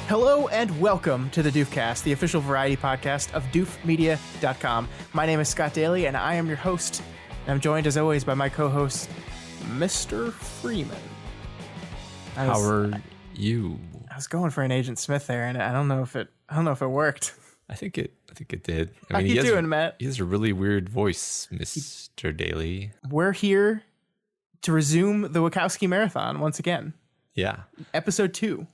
Hello and welcome to the Doofcast, the official variety podcast of doofmedia.com. My name is Scott Daly and I am your host. And I'm joined as always by my co-host, Mr. Freeman. How are you? I was going for an Agent Smith there, and I don't know if it worked. I think it did. How you doing, Matt? He has a really weird voice, Mr. Daly. We're here to resume the Wachowski marathon once again. Yeah. Episode 2.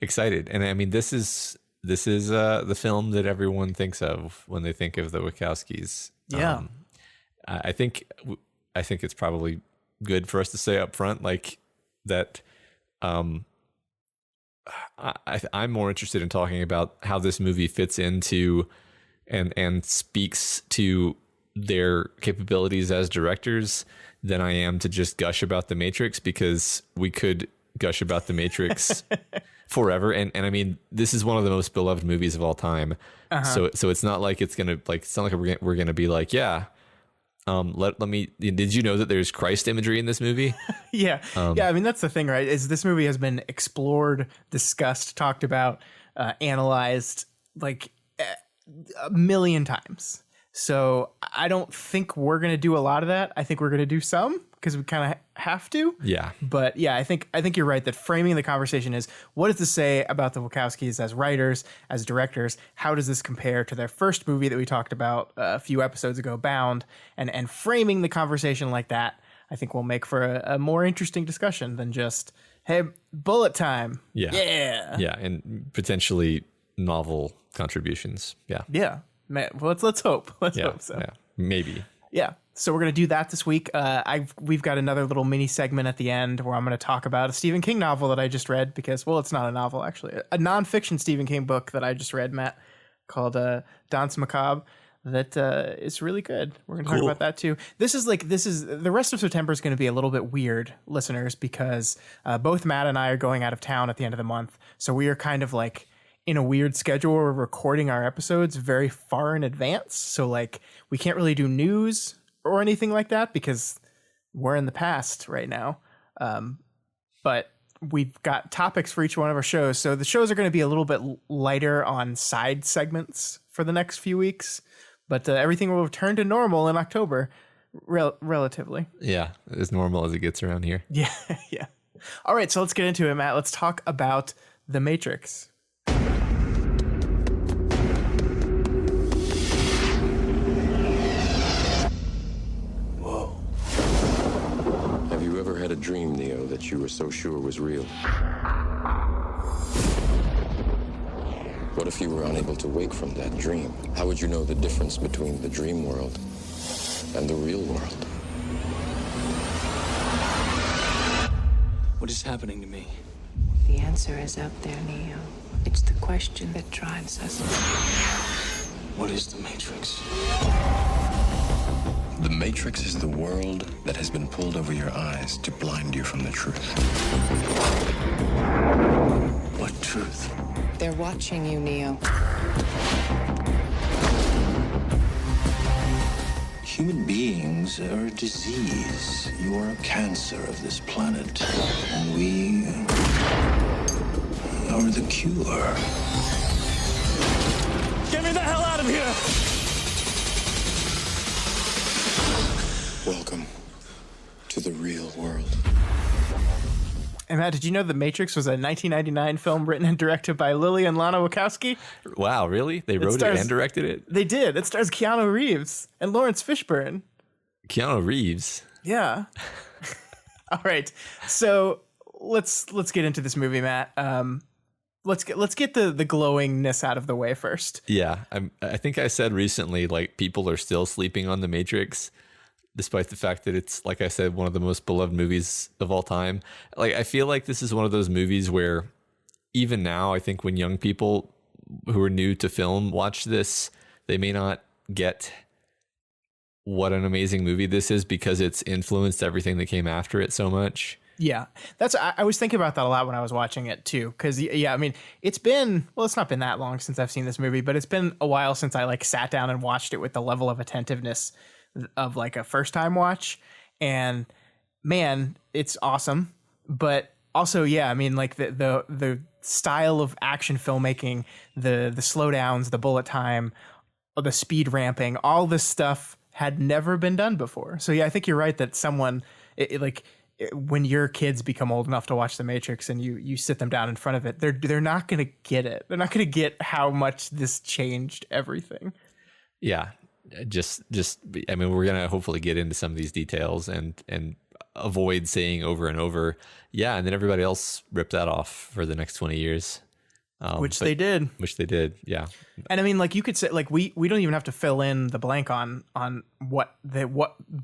Excited. And I mean, this is the film that everyone thinks of when they think of the Wachowskis. Yeah. I think it's probably good for us to say up front, like that. I'm more interested in talking about how this movie fits into and speaks to their capabilities as directors than I am to just gush about The Matrix, because we could gush about The Matrix forever. And I mean, this is one of the most beloved movies of all time. So it's not like it's not like we're gonna be like, yeah. Let me. Did you know that there's Christ imagery in this movie? Yeah. I mean, that's the thing, right? Is this movie has been explored, discussed, talked about, analyzed like a million times. So I don't think we're gonna do a lot of that. I think we're gonna do some because we kind of have to. Yeah. But yeah, I think you're right that framing the conversation is, what does this say about the Wachowskis as writers, as directors? How does this compare to their first movie that we talked about a few episodes ago, Bound? And framing the conversation like that, I think will make for a more interesting discussion than just, hey, bullet time. Yeah. And potentially novel contributions. Yeah. Man, well, let's hope. Let's hope so. Yeah, maybe. Yeah. So we're going to do that this week. We've got another little mini segment at the end where I'm going to talk about a Stephen King novel that I just read because, well, it's not a novel, actually. A nonfiction Stephen King book that I just read, Matt, called Danse, Macabre, that is really good. We're going to talk about that too. The rest of September is going to be a little bit weird, listeners, because both Matt and I are going out of town at the end of the month. So we are kind of like in a weird schedule where we're recording our episodes very far in advance. So like we can't really do news or anything like that because we're in the past right now. But we've got topics for each one of our shows. So the shows are going to be a little bit lighter on side segments for the next few weeks, but everything will return to normal in October, relatively. Yeah, as normal as it gets around here. Yeah. All right, so let's get into it, Matt. Let's talk about The Matrix. Had a dream, Neo, that you were so sure was real? What if you were unable to wake from that dream? How would you know the difference between the dream world and the real world? What is happening to me? The answer is up there, Neo. It's the question that drives us. What is the Matrix? The Matrix is the world that has been pulled over your eyes to blind you from the truth. What truth? They're watching you, Neo. Human beings are a disease. You are a cancer of this planet. And we are the cure. Get me the hell out of here! Welcome to the real world. And Matt, did you know The Matrix was a 1999 film written and directed by Lily and Lana Wachowski? Wow, really? They wrote it and directed it? They did. It stars Keanu Reeves and Lawrence Fishburne. Keanu Reeves? Yeah. All right. So let's get into this movie, Matt. Let's get the glowingness out of the way first. Yeah, I think I said recently, like, people are still sleeping on The Matrix, despite the fact that it's, like I said, one of the most beloved movies of all time. Like, I feel like this is one of those movies where even now, I think when young people who are new to film watch this, they may not get what an amazing movie this is because it's influenced everything that came after it so much. Yeah, I was thinking about that a lot when I was watching it too. Because I mean, it's not been that long since I've seen this movie, but it's been a while since I like sat down and watched it with the level of attentiveness of like a first time watch. And man, it's awesome. But Also, yeah, I mean, like the style of action filmmaking, the slowdowns, the bullet time, the speed ramping, all this stuff had never been done before. So yeah, I think you're right that when your kids become old enough to watch The Matrix and you sit them down in front of it, they're not going to get it. They're not going to get how much this changed everything. Yeah, just I mean, we're gonna hopefully get into some of these details and avoid saying over and over, yeah, and then everybody else ripped that off for the next 20 years. Which they did, yeah. And I mean, like, you could say, like, we don't even have to fill in the blank on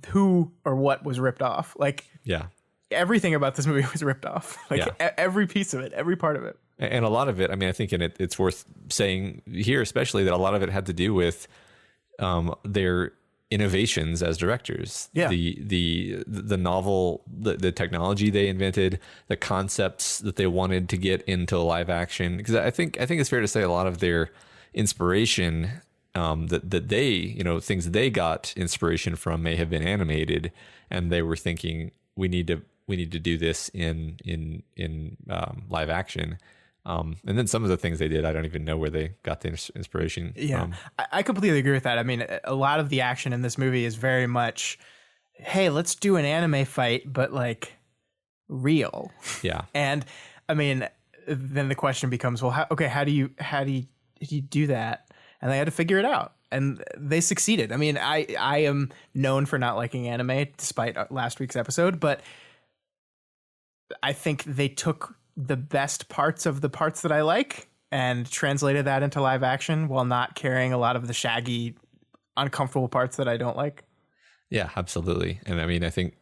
who or what was ripped off. Like, yeah, everything about this movie was ripped off. Like, every piece of it, every part of it, and a lot of it. I mean, I think it's worth saying here, especially, that a lot of it had to do with their innovations as directors. Yeah. The novel, the technology they invented, the concepts that they wanted to get into live action. Because I think it's fair to say a lot of their inspiration, that they, you know, things they got inspiration from may have been animated, and they were thinking we need to do this in live action. And then some of the things they did, I don't even know where they got the inspiration from. I completely agree with that. I mean, a lot of the action in this movie is very much, hey, let's do an anime fight, but like real. Yeah. And I mean, then the question becomes, well, how do you do that? And they had to figure it out, and they succeeded. I mean, I am known for not liking anime, despite last week's episode, but I think they took the best parts of the parts that I like and translated that into live action while not carrying a lot of the shaggy, uncomfortable parts that I don't like. Yeah, absolutely. And I mean, I think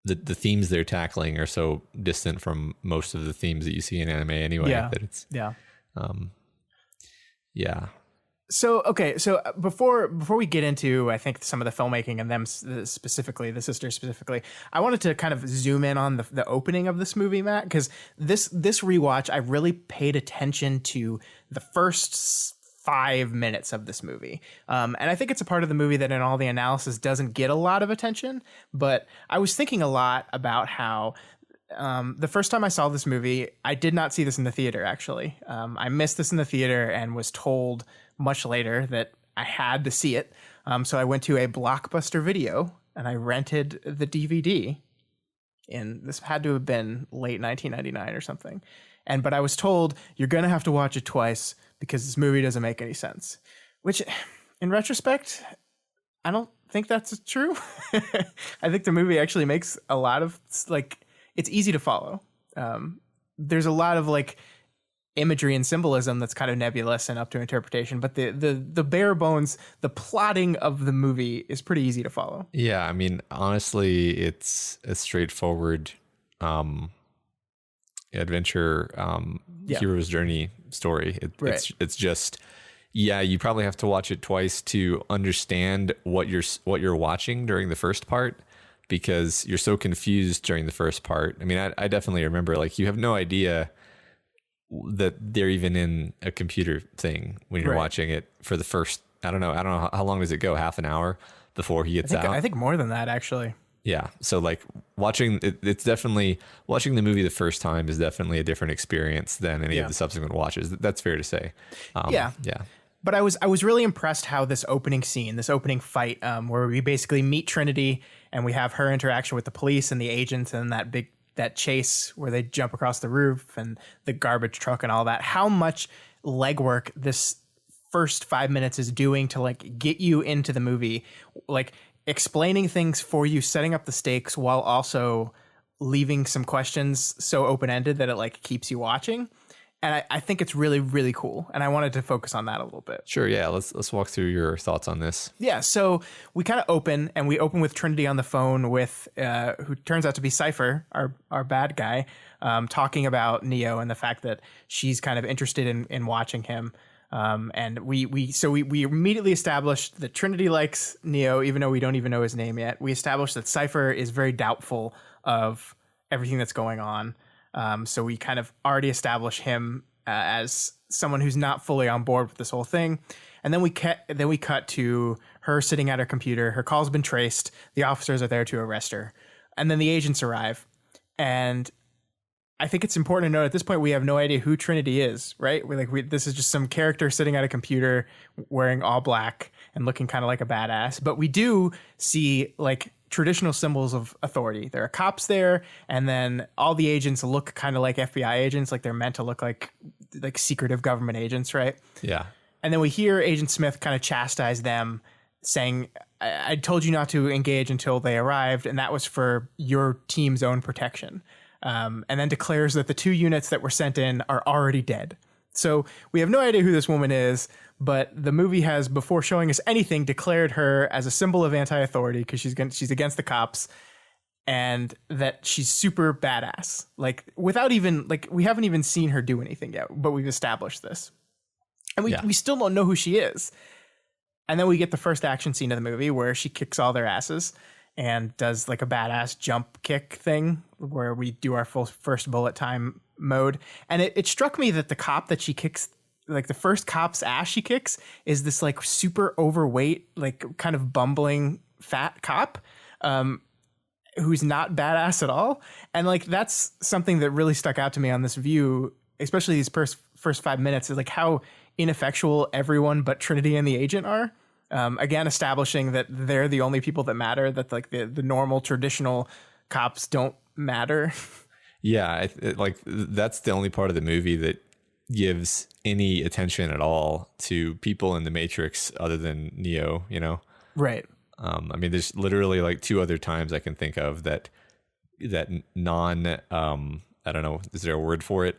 the themes they're tackling are so distant from most of the themes that you see in anime anyway. That it's yeah. So, okay. So before we get into, I think, some of the filmmaking and them specifically, the sisters specifically, I wanted to kind of zoom in on the opening of this movie, Matt, because this rewatch, I really paid attention to the first 5 minutes of this movie. And I think it's a part of the movie that in all the analysis doesn't get a lot of attention, but I was thinking a lot about how the first time I saw this movie, I did not see this in the theater, actually. I missed this in the theater and was told much later that I had to see it. So I went to a Blockbuster Video and I rented the DVD. And this had to have been late 1999 or something. But I was told, you're going to have to watch it twice because this movie doesn't make any sense. Which, in retrospect, I don't think that's true. I think the movie actually makes a lot of, like, it's easy to follow. There's a lot of, like, imagery and symbolism that's kind of nebulous and up to interpretation, but the bare bones, the plotting of the movie is pretty easy to follow. Yeah, I mean, honestly, it's a straightforward adventure, hero's journey story. It's just, yeah, you probably have to watch it twice to understand what you're watching during the first part, because you're so confused during the first part. I mean, I definitely remember, like, you have no idea that they're even in a computer thing when you're watching it for the first, I don't know how long does it go? Half an hour before he gets out? I think more than that, actually. Yeah. So, like, watching it's definitely, watching the movie the first time is definitely a different experience than any of the subsequent watches. That's fair to say. Yeah. But I was really impressed how this opening scene, this opening fight, where we basically meet Trinity and we have her interaction with the police and the agents and that chase where they jump across the roof and the garbage truck and all that, how much legwork this first 5 minutes is doing to, like, get you into the movie, like explaining things for you, setting up the stakes while also leaving some questions so open-ended that it, like, keeps you watching. And I think it's really, really cool. And I wanted to focus on that a little bit. Sure. Yeah. Let's walk through your thoughts on this. Yeah. So we kind of open with Trinity on the phone with, who turns out to be Cypher, our bad guy, talking about Neo and the fact that she's kind of interested in watching him. And we immediately established that Trinity likes Neo, even though we don't even know his name yet. We established that Cypher is very doubtful of everything that's going on. So we kind of already establish him as someone who's not fully on board with this whole thing. And then we cut to her sitting at her computer. Her call's been traced. The officers are there to arrest her. And then the agents arrive. And I think it's important to note at this point we have no idea who Trinity is, right? This is just some character sitting at a computer wearing all black and looking kind of like a badass. But we do see like traditional symbols of authority. There are cops there, and then all the agents look kind of like FBI agents, like they're meant to look like secretive government agents, right? Yeah. And then we hear Agent Smith kind of chastise them, saying, I told you not to engage until they arrived, and that was for your team's own protection. And then declares that the 2 units that were sent in are already dead. So we have no idea who this woman is, but the movie has, before showing us anything, declared her as a symbol of anti-authority because she's against the cops, and that she's super badass. Like, without even, like, we haven't even seen her do anything yet, but we've established this. And we still don't know who she is. And then we get the first action scene of the movie where she kicks all their asses and does like a badass jump kick thing where we do our first bullet time mode. And it struck me that the cop that she kicks, like the first cop's ass she kicks, is this like super overweight, like kind of bumbling fat cop who's not badass at all. And like that's something that really stuck out to me on this view, especially these first 5 minutes, is like how ineffectual everyone but Trinity and the agent are. Again, establishing that they're the only people that matter, that like the normal traditional cops don't matter. Yeah, like that's the only part of the movie that gives any attention at all to people in the Matrix other than Neo, you know? Right. I mean, there's literally like 2 other times I can think of that non, I don't know, is there a word for it?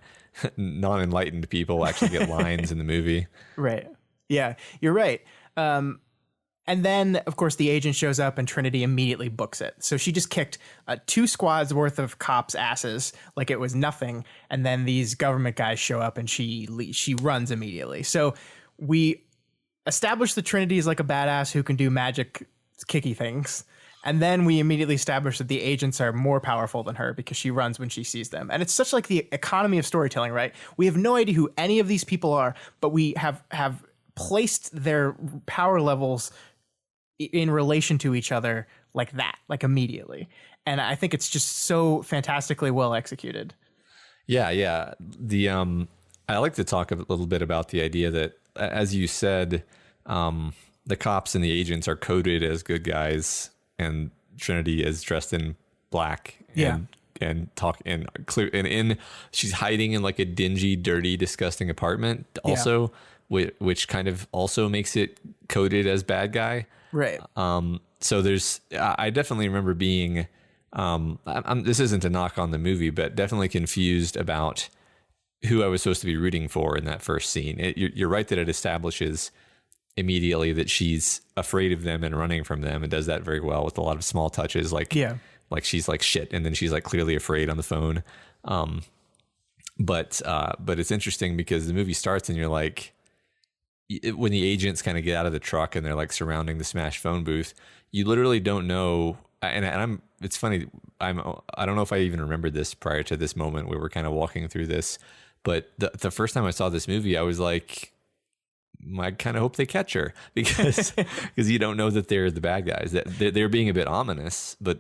Non-enlightened people actually get lines in the movie. Right. Yeah, you're right. And then, of course, the agent shows up and Trinity immediately books it. So she just kicked 2 squads worth of cops' asses like it was nothing. And then these government guys show up and she runs immediately. So we establish that Trinity is like a badass who can do magic kicky things. And then we immediately establish that the agents are more powerful than her because she runs when she sees them. And it's such like the economy of storytelling, right? We have no idea who any of these people are, but we have placed their power levels in relation to each other like that, like immediately. And I think it's just so fantastically well executed. Yeah. I like to talk a little bit about the idea that, as you said, the cops and the agents are coded as good guys, and Trinity is dressed in black. And talk and clear and she's hiding in like a dingy, dirty, disgusting apartment. Also, which kind of also makes it coded as bad guy. Right. So I definitely remember being, this isn't a knock on the movie, but definitely confused about who I was supposed to be rooting for in that first scene. You're right that it establishes immediately that she's afraid of them and running from them, and does that very well with a lot of small touches. Like she's like shit, and then she's like clearly afraid on the phone. But it's interesting because the movie starts and you're like, when the agents kind of get out of the truck and they're like surrounding the smashed phone booth, you literally don't know. And it's funny. I don't know if I even remembered this prior to this moment where we're kind of walking through this, but the first time I saw this movie, I was like, I kind of hope they catch her because you don't know that they're the bad guys. That they're being a bit ominous, but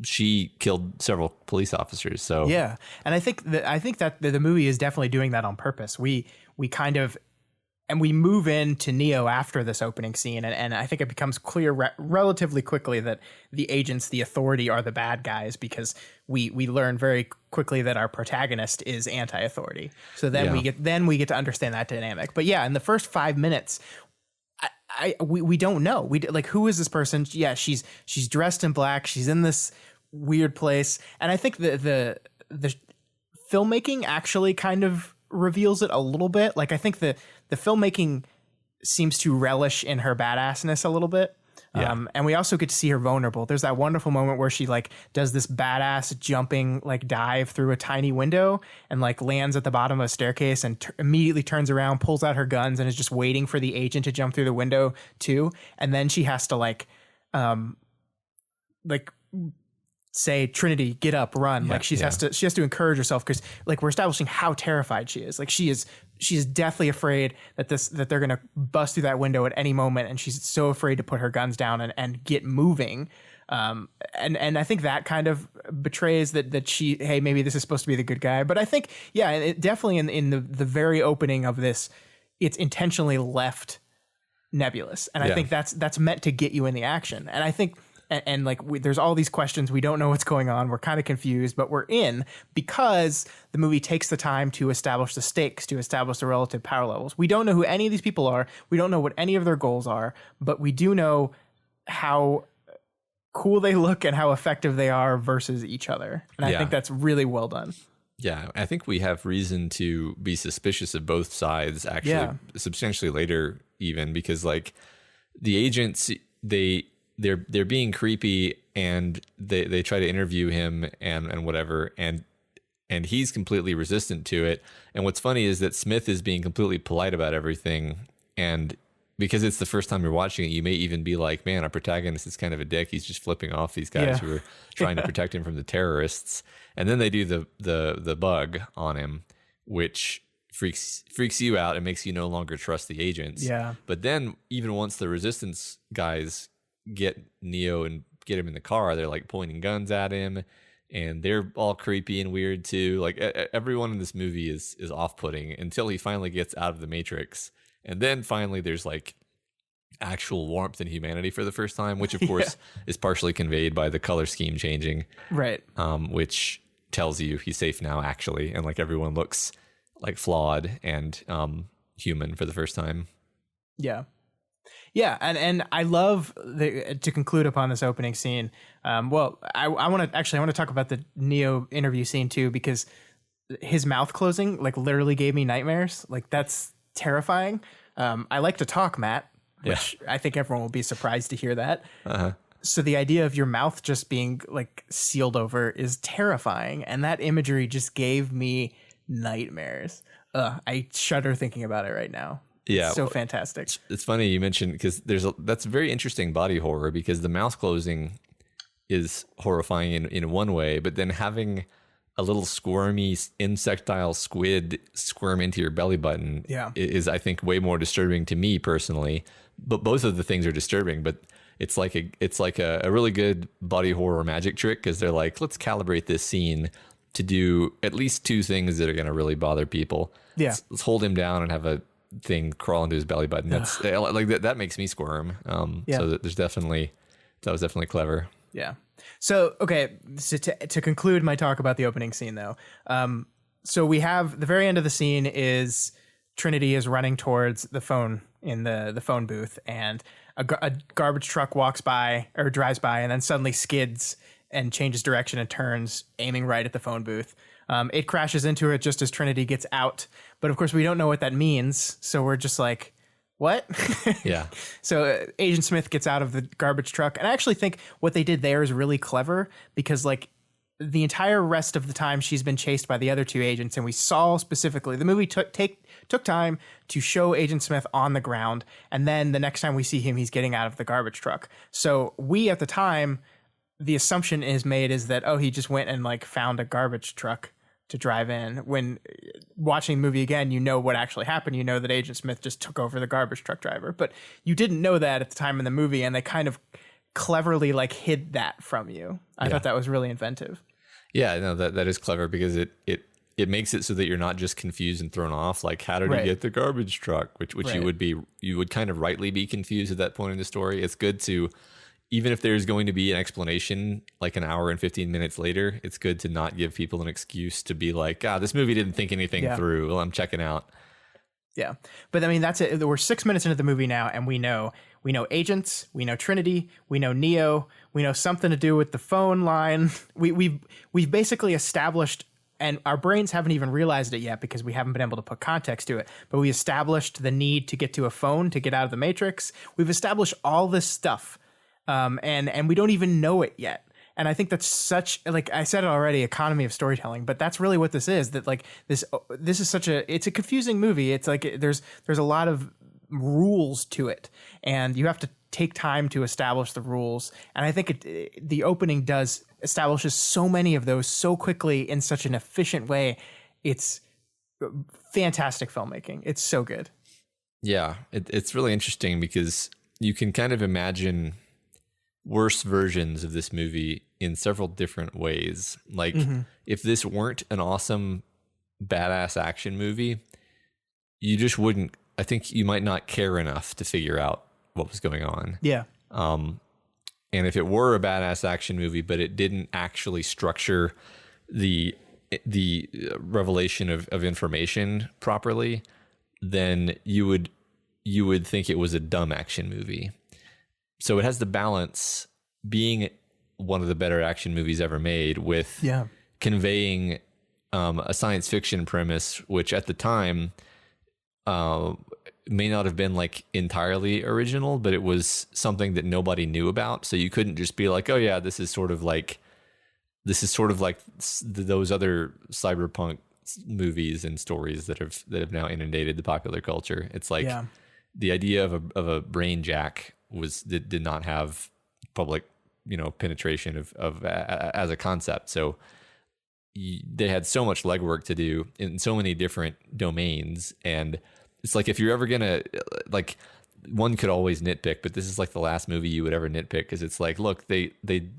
she killed several police officers. So yeah, and I think that the movie is definitely doing that on purpose. We kind of. And we move into Neo after this opening scene, and I think it becomes clear relatively quickly that the agents, the authority, are the bad guys because we learn very quickly that our protagonist is anti-authority. So then we get to understand that dynamic. But yeah, in the first 5 minutes, we don't know. Who is this person? Yeah, she's dressed in black. She's in this weird place, and I think the filmmaking actually kind of reveals it a little bit. Like I think the filmmaking seems to relish in her badassness a little bit. And we also get to see her vulnerable. There's that wonderful moment where she like does this badass jumping like dive through a tiny window and like lands at the bottom of a staircase and immediately turns around, pulls out her guns, and is just waiting for the agent to jump through the window too. And then she has to say, Trinity, get up, run. She has to encourage herself because like we're establishing how terrified she is. Like she is deathly afraid that they're going to bust through that window at any moment. And she's so afraid to put her guns down and get moving. And I think that kind of betrays that she, hey, maybe this is supposed to be the good guy. But I think, yeah, it definitely in the very opening of this, it's intentionally left nebulous, and I think that's meant to get you in the action. And I think, and like there's all these questions, we don't know what's going on, we're kind of confused, but we're in because the movie takes the time to establish the stakes, to establish the relative power levels. We don't know who any of these people are, we don't know what any of their goals are, but we do know how cool they look and how effective they are versus each other. And I think that's really well done. Yeah, I think we have reason to be suspicious of both sides actually substantially later even, because like the agents, they're being creepy and they try to interview him and whatever, and he's completely resistant to it. And what's funny is that Smith is being completely polite about everything, and because it's the first time you're watching it, you may even be like, man, our protagonist is kind of a dick. He's just flipping off these guys who are trying to protect him from the terrorists. And then they do the bug on him, which freaks you out and makes you no longer trust the agents. Yeah. But then even once the resistance guys get Neo and get him in the car, they're like pointing guns at him, and they're all creepy and weird too. Like everyone in this movie is off-putting until he finally gets out of the Matrix. And then finally there's like actual warmth and humanity for the first time, which of course is partially conveyed by the color scheme changing. Right. Which tells you he's safe now actually. And like everyone looks like flawed and human for the first time. Yeah. Yeah, and I love to conclude upon this opening scene. I want to talk about the Neo interview scene too, because his mouth closing like literally gave me nightmares. Like that's terrifying. I like to talk, Matt, which I think everyone will be surprised to hear that. So the idea of your mouth just being like sealed over is terrifying, and that imagery just gave me nightmares. I shudder thinking about it right now. Yeah, so fantastic. It's funny you mentioned, because that's very interesting body horror, because the mouth closing is horrifying in one way, but then having a little squirmy insectile squid squirm into your belly button is, I think, way more disturbing to me personally. But both of the things are disturbing, but it's like a really good body horror magic trick, because they're like, let's calibrate this scene to do at least two things that are going to really bother people. Yeah, let's hold him down and have a thing crawl into his belly button. That's like that makes me squirm. So that was definitely clever. Yeah. So, okay, so to conclude my talk about the opening scene, though, so we have the very end of the scene is Trinity is running towards the phone in the phone booth, and a garbage truck walks by or drives by and then suddenly skids and changes direction and turns, aiming right at the phone booth. It crashes into it just as Trinity gets out, but of course we don't know what that means, so we're just like, what? Yeah. So Agent Smith gets out of the garbage truck, and I actually think what they did there is really clever, because like the entire rest of the time she's been chased by the other two agents, and we saw specifically the movie took time to show Agent Smith on the ground, and then the next time we see him, he's getting out of the garbage truck. So we at the time, the assumption is made is that, oh, he just went and like found a garbage truck to drive in. When watching the movie again, you know what actually happened. You know that Agent Smith just took over the garbage truck driver, but you didn't know that at the time in the movie, and they kind of cleverly like hid that from you. I thought that was really inventive. Yeah, no, that is clever, because it makes it so that you're not just confused and thrown off. Like, how did he get the garbage truck? Which you would kind of rightly be confused at that point in the story. It's good to, even if there's going to be an explanation like an hour and 15 minutes later, it's good to not give people an excuse to be like, this movie didn't think anything through. Well, I'm checking out. Yeah. But I mean, that's it. We're 6 minutes into the movie now, and we know agents, we know Trinity, we know Neo, we know something to do with the phone line. We've basically established, and our brains haven't even realized it yet because we haven't been able to put context to it, but we established the need to get to a phone to get out of the Matrix. We've established all this stuff. And we don't even know it yet. And I think that's such, like I said it already, economy of storytelling, but that's really what this is. That like this is such it's a confusing movie. It's like there's a lot of rules to it, and you have to take time to establish the rules. And I think the opening establishes so many of those so quickly in such an efficient way. It's fantastic filmmaking. It's so good. Yeah, it's really interesting, because you can kind of imagine worse versions of this movie in several different ways. Like if this weren't an awesome badass action movie, you just wouldn't, I think you might not care enough to figure out what was going on. Yeah. And if it were a badass action movie, but it didn't actually structure the revelation of information properly, then you would think it was a dumb action movie. So it has the balance being one of the better action movies ever made with conveying a science fiction premise, which at the time may not have been like entirely original, but it was something that nobody knew about. So you couldn't just be like, oh yeah, this is sort of like those other cyberpunk movies and stories that have now inundated the popular culture. It's like the idea of a brain jack did not have public, penetration of as a concept. So they had so much legwork to do in so many different domains. And it's like, if you're ever gonna, like, one could always nitpick, but this is like the last movie you would ever nitpick, because it's like, look, they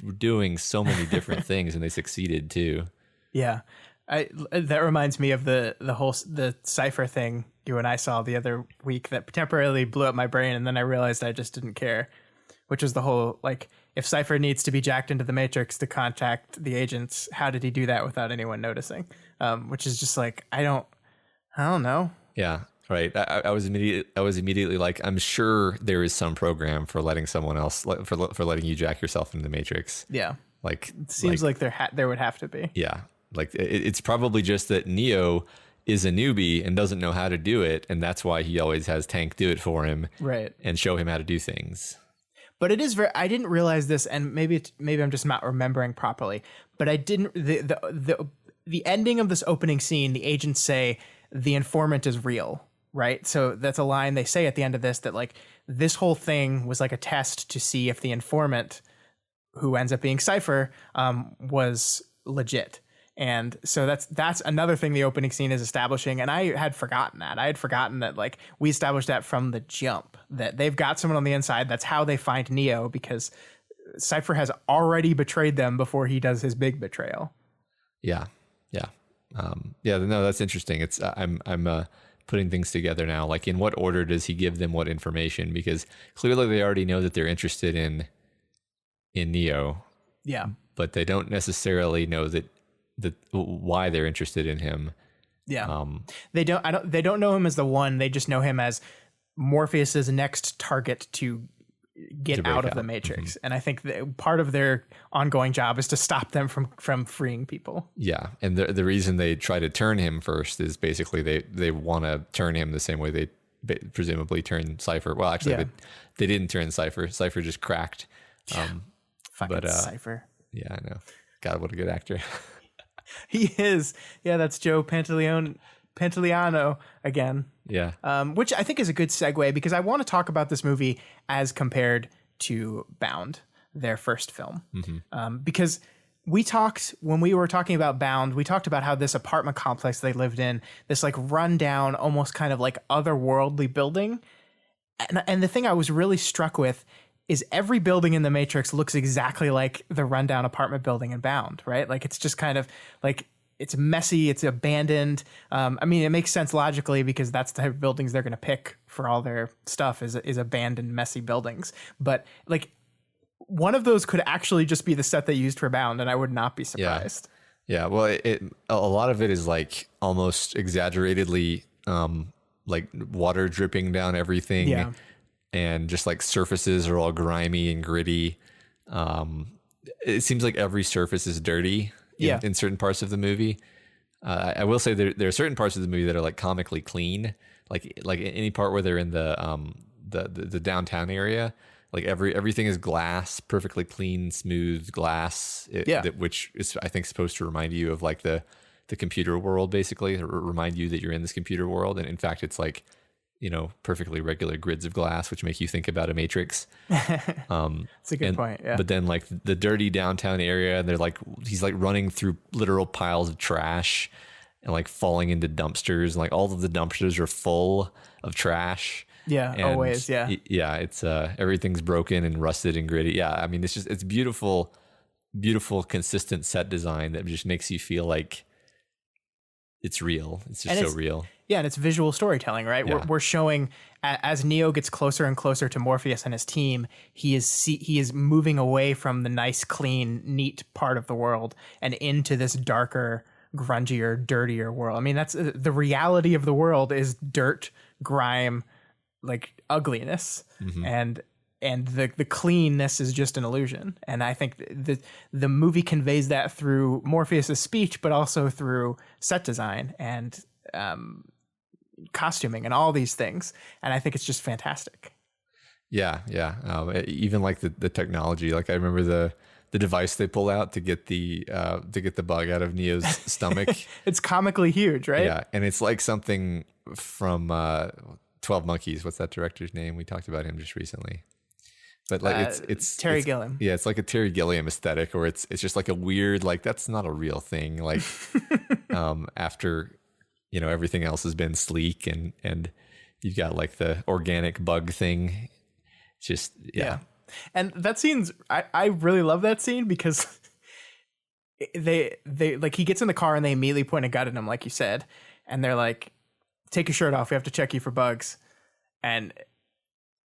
were doing so many different things and they succeeded too. Yeah. That reminds me of the Cypher thing you and I saw the other week that temporarily blew up my brain, and then I realized I just didn't care, which was the whole, like, if Cypher needs to be jacked into the Matrix to contact the agents, how did he do that without anyone noticing? Which is just like, I don't know. Yeah. Right. I was immediately like, I'm sure there is some program for letting someone else, for letting you jack yourself into the Matrix. Yeah. Like, it seems like there would have to be. Yeah. Like it's probably just that Neo is a newbie and doesn't know how to do it, and that's why he always has Tank do it for him, right? And show him how to do things. But it is I didn't realize this, and maybe I'm just not remembering properly. But I didn't. The ending of this opening scene, the agents say the informant is real, right? So that's a line they say at the end of this, that like this whole thing was like a test to see if the informant, who ends up being Cypher, was legit. And so that's another thing the opening scene is establishing. And I had forgotten that. I had forgotten that, like, we established that from the jump, that they've got someone on the inside. That's how they find Neo, because Cypher has already betrayed them before he does his big betrayal. Yeah. Yeah. No, that's interesting. It's I'm putting things together now. Like, in what order does he give them what information? Because clearly they already know that they're interested in Neo. Yeah. But they don't necessarily know why they're interested in him. Yeah. They don't know him as the one. They just know him as Morpheus's next target to get out of the Matrix. Mm-hmm. And I think that part of their ongoing job is to stop them from freeing people. Yeah. And the reason they try to turn him first is basically they want to turn him the same way they presumably turned Cypher. Well, actually, they didn't turn Cypher. Cypher just cracked. Fucking Cypher. Yeah, I know. God, what a good actor. He is. Yeah, that's Joe Pantoliano again. Yeah. Which I think is a good segue, because I want to talk about this movie as compared to Bound, their first film. Mm-hmm. Because when we were talking about Bound, we talked about how this apartment complex they lived in, this like rundown, almost kind of like otherworldly building. And the thing I was really struck with is every building in the Matrix looks exactly like the rundown apartment building in Bound, right? Like, it's just kind of like, it's messy, it's abandoned. I mean, it makes sense logically, because that's the type of buildings they're going to pick for all their stuff is abandoned, messy buildings. But like, one of those could actually just be the set they used for Bound, and I would not be surprised. Yeah. Well, a lot of it is like almost exaggeratedly, like water dripping down everything. Yeah. And just like surfaces are all grimy and gritty. It seems like every surface is dirty in certain parts of the movie. I will say there are certain parts of the movie that are like comically clean. Like any part where they're in the downtown area, like everything is glass, perfectly clean, smooth glass. Which is, I think, supposed to remind you of like the computer world, basically, or remind you that you're in this computer world. And in fact, it's like, perfectly regular grids of glass, which make you think about a Matrix. It's a good point. Yeah. But then like the dirty downtown area, he's like running through literal piles of trash and like falling into dumpsters, and like all of the dumpsters are full of trash. Yeah. And always. Yeah. Yeah. It's everything's broken and rusted and gritty. Yeah. I mean, it's beautiful beautiful, consistent set design that just makes you feel like it's real. It's just so real. Yeah, and it's visual storytelling, right? Yeah. We're showing as Neo gets closer and closer to Morpheus and his team, he is moving away from the nice, clean, neat part of the world and into this darker, grungier, dirtier world. I mean, that's the reality of the world is dirt, grime, like ugliness, and the cleanness is just an illusion. And I think the movie conveys that through Morpheus's speech, but also through set design and costuming and all these things. And I think it's just fantastic. Yeah. Even like the technology. Like I remember the device they pull out to get the bug out of Neo's stomach. It's comically huge, right? Yeah, and it's like something from 12 Monkeys. What's that director's name? We talked about him just recently. But like it's Terry Gilliam. Yeah, it's like a Terry Gilliam aesthetic, where it's just like a weird, like that's not a real thing. Like after everything else has been sleek and you've got like the organic bug thing. Just yeah. And that scene's I really love that scene because they like he gets in the car and they immediately point a gun at him, like you said, and they're like, take your shirt off, we have to check you for bugs. And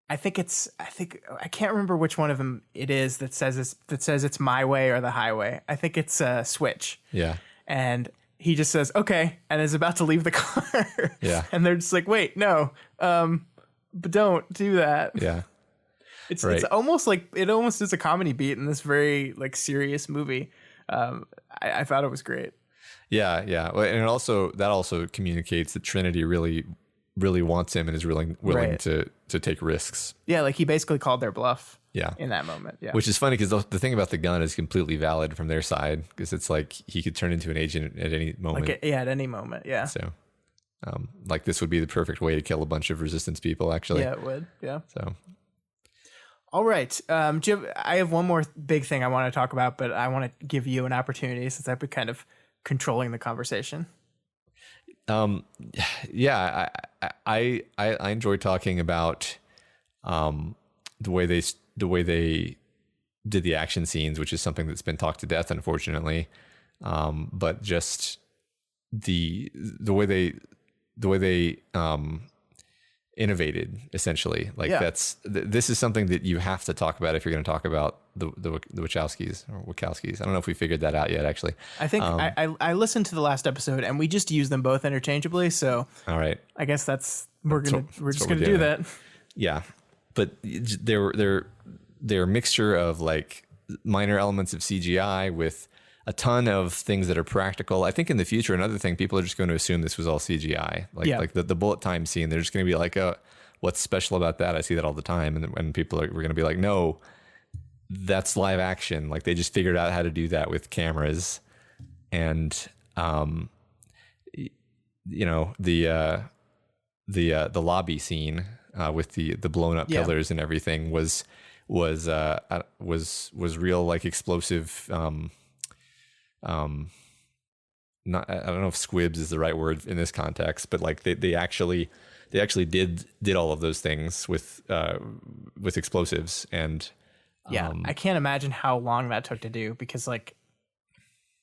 I can't remember which one of them it is that says it's my way or the highway. I think it's Switch. Yeah. And he just says, okay, and is about to leave the car. Yeah. And they're just like, wait, no, but don't do that. Yeah. It's almost like it almost is a comedy beat in this very like serious movie. I thought it was great. Yeah. Well, and that also communicates that Trinity really wants him and is willing to take risks. Yeah, like he basically called their bluff. Yeah. In that moment. Yeah. Which is funny because the thing about the gun is completely valid from their side, because it's like he could turn into an agent at any moment. At any moment. Yeah. So, like this would be the perfect way to kill a bunch of resistance people. Actually. Yeah, it would. Yeah. So. All right, Jim. I have one more big thing I want to talk about, but I want to give you an opportunity since I've been kind of controlling the conversation. Yeah, I enjoy talking about the way they did the action scenes, which is something that's been talked to death, unfortunately. But just the way they innovated, essentially. Like this is something that you have to talk about if you're going to talk about the Wachowskis or Wachowskis. I don't know if we figured that out yet, actually. I think I listened to the last episode and we just use them both interchangeably. So all right, I guess we're just gonna do that. Yeah, but they're a mixture of like minor elements of CGI with a ton of things that are practical. I think in the future, another thing, people are just going to assume this was all CGI. Like the bullet time scene, they're just going to be like, what's special about that? I see that all the time. And we're going to be like, no, that's live action. Like they just figured out how to do that with cameras. And, the lobby scene, with the blown up pillars and everything was real, like explosive, not, I don't know if squibs is the right word in this context, but like they actually did all of those things with explosives. And I can't imagine how long that took to do, because like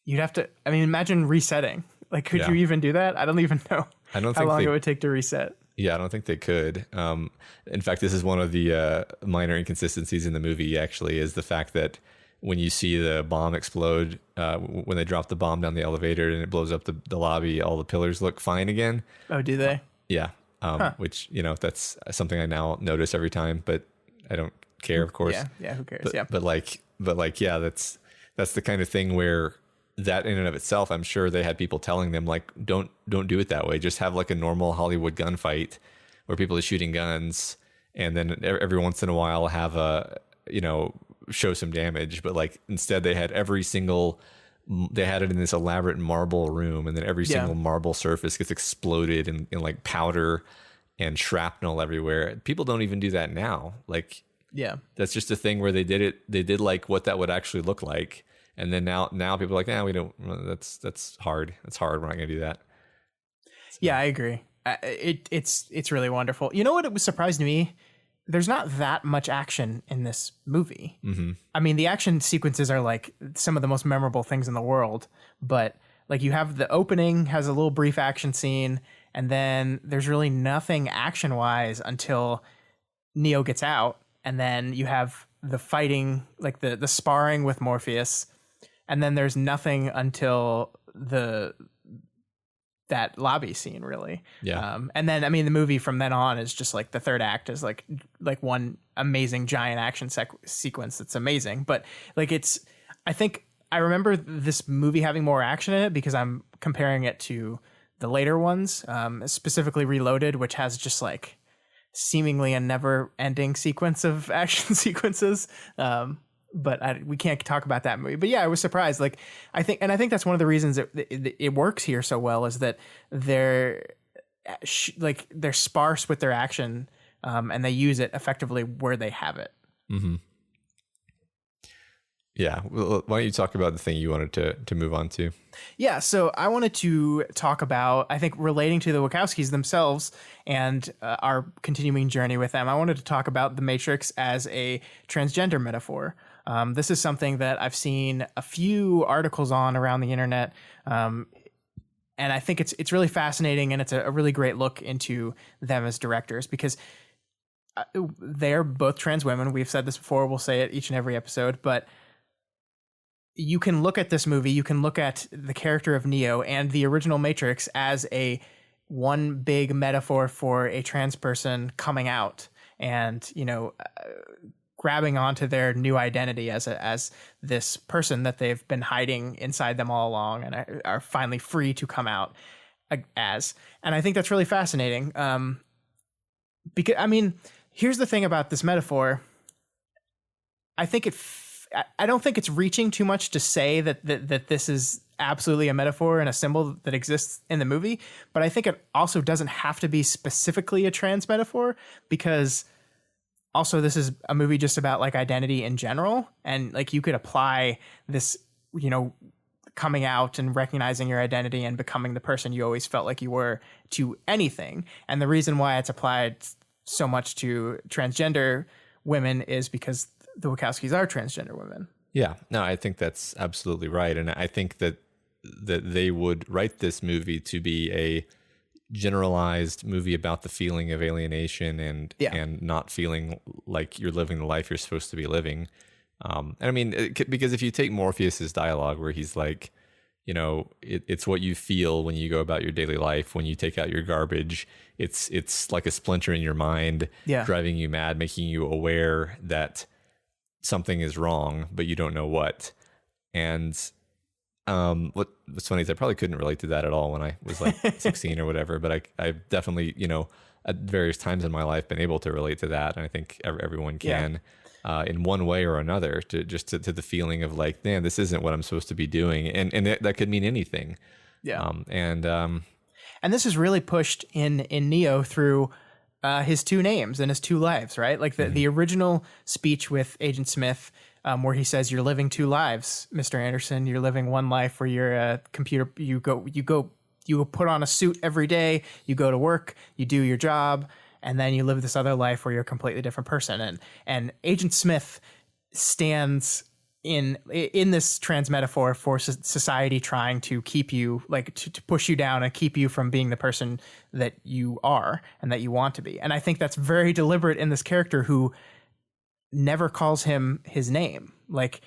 you'd have to, I mean, imagine resetting. Like, could you even do that? I don't even know how long it would take to reset. Yeah, I don't think they could. In fact, this is one of the minor inconsistencies in the movie, actually, is the fact that when you see the bomb explode, when they drop the bomb down the elevator and it blows up the lobby, all the pillars look fine again. Oh, do they? Yeah. Which, that's something I now notice every time, but I don't care, of course. Yeah, who cares? But that's the kind of thing where that in and of itself, I'm sure they had people telling them like, don't do it that way. Just have like a normal Hollywood gunfight where people are shooting guns, and then every once in a while have show some damage. But like instead they had they had it in this elaborate marble room, and then every single marble surface gets exploded in like powder and shrapnel everywhere. People don't even do that now. Like, that's just a thing where they did like what that would actually look like. And then now people are like, we don't, that's hard. That's hard. We're not going to do that. So. Yeah, I agree. It's really wonderful. You know what? It was surprised me there's not that much action in this movie. I mean, the action sequences are like some of the most memorable things in the world, but like you have the opening has a little brief action scene, and then there's really nothing action wise until Neo gets out, and then you have the fighting, like the sparring with Morpheus, and then there's nothing until that lobby scene, really. Yeah. And then, I mean, the movie from then on is just like the third act is like one amazing giant action sequence that's amazing. But like I think I remember this movie having more action in it because I'm comparing it to the later ones, specifically Reloaded, which has just like seemingly a never ending sequence of action sequences. But we can't talk about that movie. But yeah, I was surprised. Like I think that's one of the reasons it works here so well is that they're sparse with their action, and they use it effectively where they have it. Mm-hmm. Yeah. Well, why don't you talk about the thing you wanted to move on to? Yeah. So I wanted to talk about, I think, relating to the Wachowskis themselves and our continuing journey with them. I wanted to talk about The Matrix as a transgender metaphor. This is something that I've seen a few articles on around the internet. And I think it's really fascinating, and it's a really great look into them as directors because they're both trans women. We've said this before. We'll say it each and every episode, but you can look at this movie, you can look at the character of Neo and the original Matrix as one big metaphor for a trans person coming out and, grabbing onto their new identity as this person that they've been hiding inside them all along and are finally free to come out as. And I think that's really fascinating. Because, I mean, here's the thing about this metaphor. I don't think it's reaching too much to say that this is absolutely a metaphor and a symbol that exists in the movie, but I think it also doesn't have to be specifically a trans metaphor because also this is a movie just about like identity in general, and like you could apply this, coming out and recognizing your identity and becoming the person you always felt like you were to anything. And the reason why it's applied so much to transgender women is because the Wachowskis are transgender women. Yeah, no, I think that's absolutely right. And I think that they would write this movie to be a generalized movie about the feeling of alienation and not feeling like you're living the life you're supposed to be living. And I mean, because if you take Morpheus's dialogue where he's like, it's what you feel when you go about your daily life, when you take out your garbage, it's like a splinter in your mind, driving you mad, making you aware that something is wrong, but you don't know what. And what's funny is I probably couldn't relate to that at all when I was like 16 or whatever, but I've definitely, at various times in my life been able to relate to that. And I think everyone can in one way or another to the feeling of like, man, this isn't what I'm supposed to be doing. And that could mean anything. Yeah. And this is really pushed in Neo through his two names and his two lives, right? Like the original speech with Agent Smith, where he says, "You're living two lives, Mr. Anderson. You're living one life where you're a computer. You put on a suit every day. You go to work. You do your job, and then you live this other life where you're a completely different person." And Agent Smith stands in this trans metaphor for society trying to keep you, like to push you down and keep you from being the person that you are and that you want to be. And I think that's very deliberate in this character who never calls him his name. Like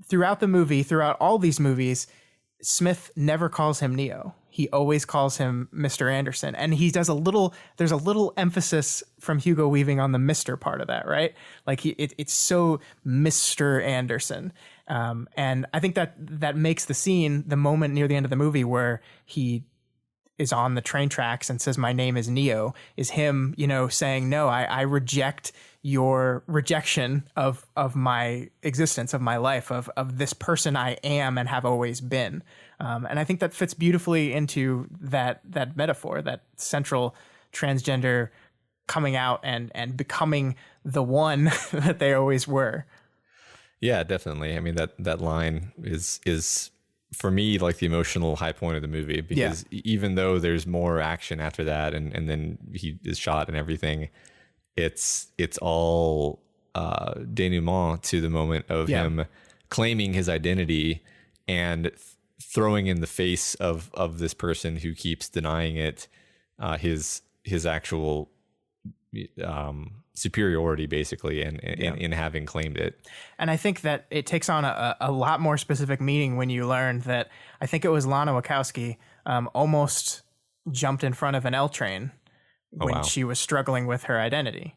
throughout the movie, throughout all these movies, Smith never calls him Neo. He always calls him Mr. Anderson. And he does there's a little emphasis from Hugo Weaving on the Mr. part of that, right? Like it's so Mr. Anderson. And I think that makes the scene, the moment near the end of the movie where he is on the train tracks and says, "My name is Neo," is him, saying, "No, I reject your rejection of my existence, of my life, of this person I am and have always been." And I think that fits beautifully into that metaphor, that central transgender coming out and becoming the one that they always were. Yeah, definitely. I mean, that line is for me like the emotional high point of the movie, because even though there's more action after that and then he is shot and everything, it's all denouement to the moment of him claiming his identity and throwing in the face of this person who keeps denying it his actual superiority, basically, in having claimed it. And I think that it takes on a lot more specific meaning when you learn that, I think it was Lana Wachowski almost jumped in front of an L train when she was struggling with her identity.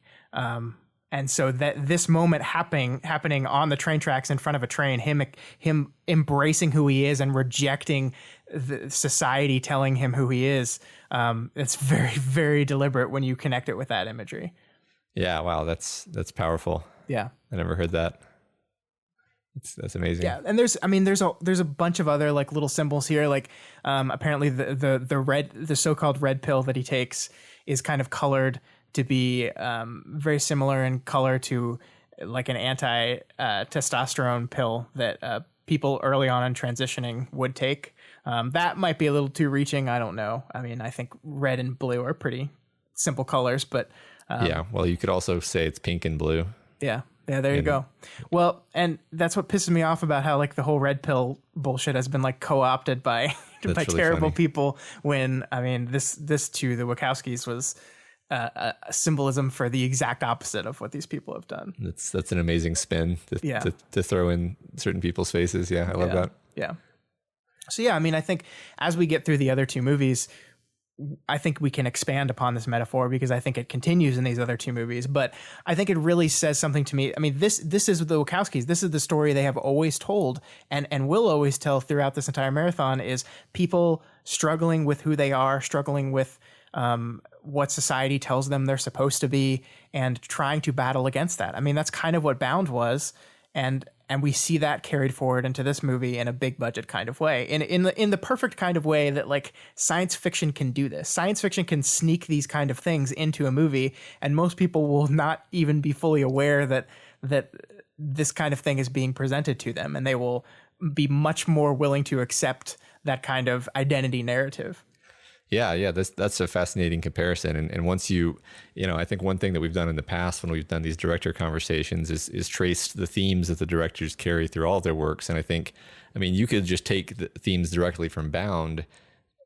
And so that this moment happening on the train tracks in front of a train, him embracing who he is and rejecting the society telling him who he is, it's very, very deliberate when you connect it with that imagery. Yeah, wow, that's powerful. Yeah, I never heard that. That's amazing. Yeah, and there's a bunch of other like little symbols here. Like apparently the so-called red pill that he takes is kind of colored to be very similar in color to like an anti-testosterone pill that people early on in transitioning would take. That might be a little too reaching. I don't know. I mean, I think red and blue are pretty simple colors, but yeah. Well, you could also say it's pink and blue. Yeah. Yeah, there you go. Well, and that's what pisses me off about how like the whole red pill bullshit has been like co-opted by by really terrible people. When I mean, this to the Wachowskis was a symbolism for the exact opposite of what these people have done. That's an amazing spin to throw in certain people's faces. Yeah, I love that. Yeah. So yeah, I mean, I think as we get through the other two movies, I think we can expand upon this metaphor because I think it continues in these other two movies. But I think it really says something to me. I mean, this is the Wachowskis. This is the story they have always told and will always tell throughout this entire marathon, is people struggling with who they are, struggling with what society tells them they're supposed to be, and trying to battle against that. I mean, that's kind of what Bound was. And we see that carried forward into this movie in a big budget kind of way, in the perfect kind of way that like science fiction can do this. Science fiction can sneak these kind of things into a movie, and most people will not even be fully aware that this kind of thing is being presented to them, and they will be much more willing to accept that kind of identity narrative. Yeah, that's a fascinating comparison. And once I think one thing that we've done in the past when we've done these director conversations is traced the themes that the directors carry through all of their works. And I mean, you could just take the themes directly from Bound,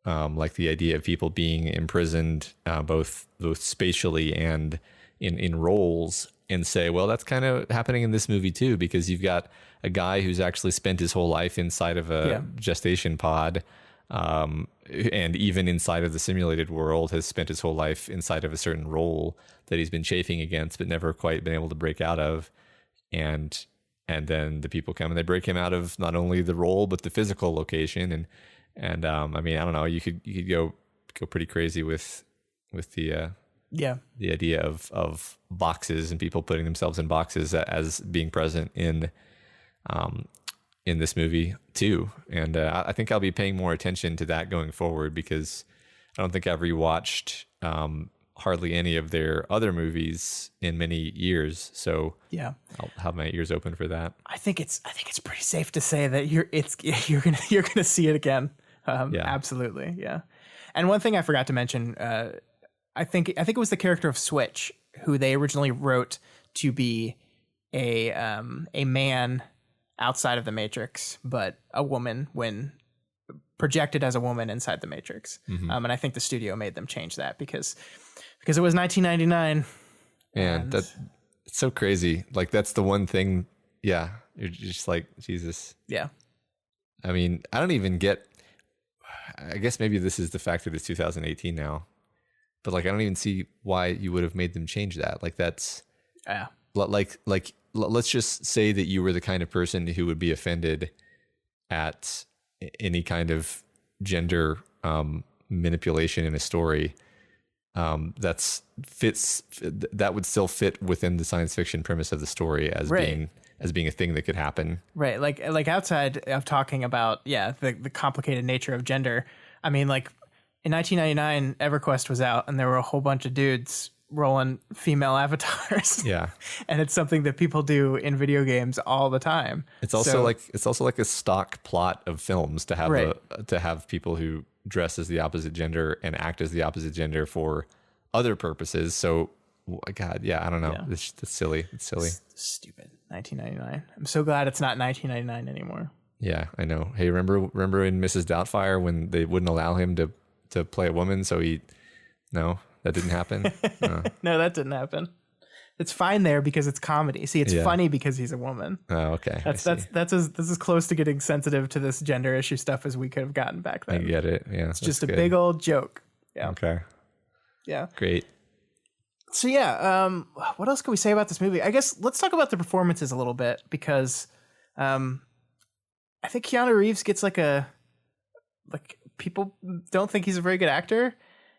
like the idea of people being imprisoned, both spatially and in roles, and say, well, that's kind of happening in this movie too, because you've got a guy who's actually spent his whole life inside of a gestation pod. And even inside of the simulated world has spent his whole life inside of a certain role that he's been chafing against, but never quite been able to break out of. And then the people come and they break him out of not only the role, but the physical location. And I mean, I don't know, you could go pretty crazy with the idea of boxes and people putting themselves in boxes as being present in this movie too. And I think I'll be paying more attention to that going forward, because I don't think I've rewatched hardly any of their other movies in many years. So yeah, I'll have my ears open for that. I think it's pretty safe to say that you're gonna see it again. Absolutely. Yeah. And one thing I forgot to mention, I think it was the character of Switch, who they originally wrote to be a man outside of the Matrix, but a woman when projected as a woman inside the Matrix. Mm-hmm. And I think the studio made them change that because it was 1999. And that's it's so crazy. Like, that's the one thing. Yeah. You're just like, Jesus. Yeah. I mean, I don't even get, I guess maybe this is the fact that it's 2018 now, but like, I don't even see why you would have made them change that. Like, that's like, let's just say that you were the kind of person who would be offended at any kind of gender manipulation in a story. That would still fit within the science fiction premise of the story as being a thing that could happen. Right. Like outside of talking about, the complicated nature of gender. I mean, like in 1999, EverQuest was out and there were a whole bunch of dudes rolling female avatars. Yeah. And it's something that people do in video games all the time. It's also like a stock plot of films to have to have people who dress as the opposite gender and act as the opposite gender for other purposes. So God, yeah, I don't know. Yeah. It's silly. It's silly. Stupid. 1999. I'm so glad it's not 1999 anymore. Yeah, I know. Hey, remember in Mrs. Doubtfire when they wouldn't allow him to play a woman, so no, that didn't happen. No, that didn't happen. It's fine there because it's comedy. See, it's funny because he's a woman. Oh, okay. That's as close to getting sensitive to this gender issue stuff as we could have gotten back then. I get it. Yeah, it's just a big old joke. Yeah. Okay. Yeah. Great. So yeah, what else can we say about this movie? I guess let's talk about the performances a little bit because I think Keanu Reeves gets people don't think he's a very good actor.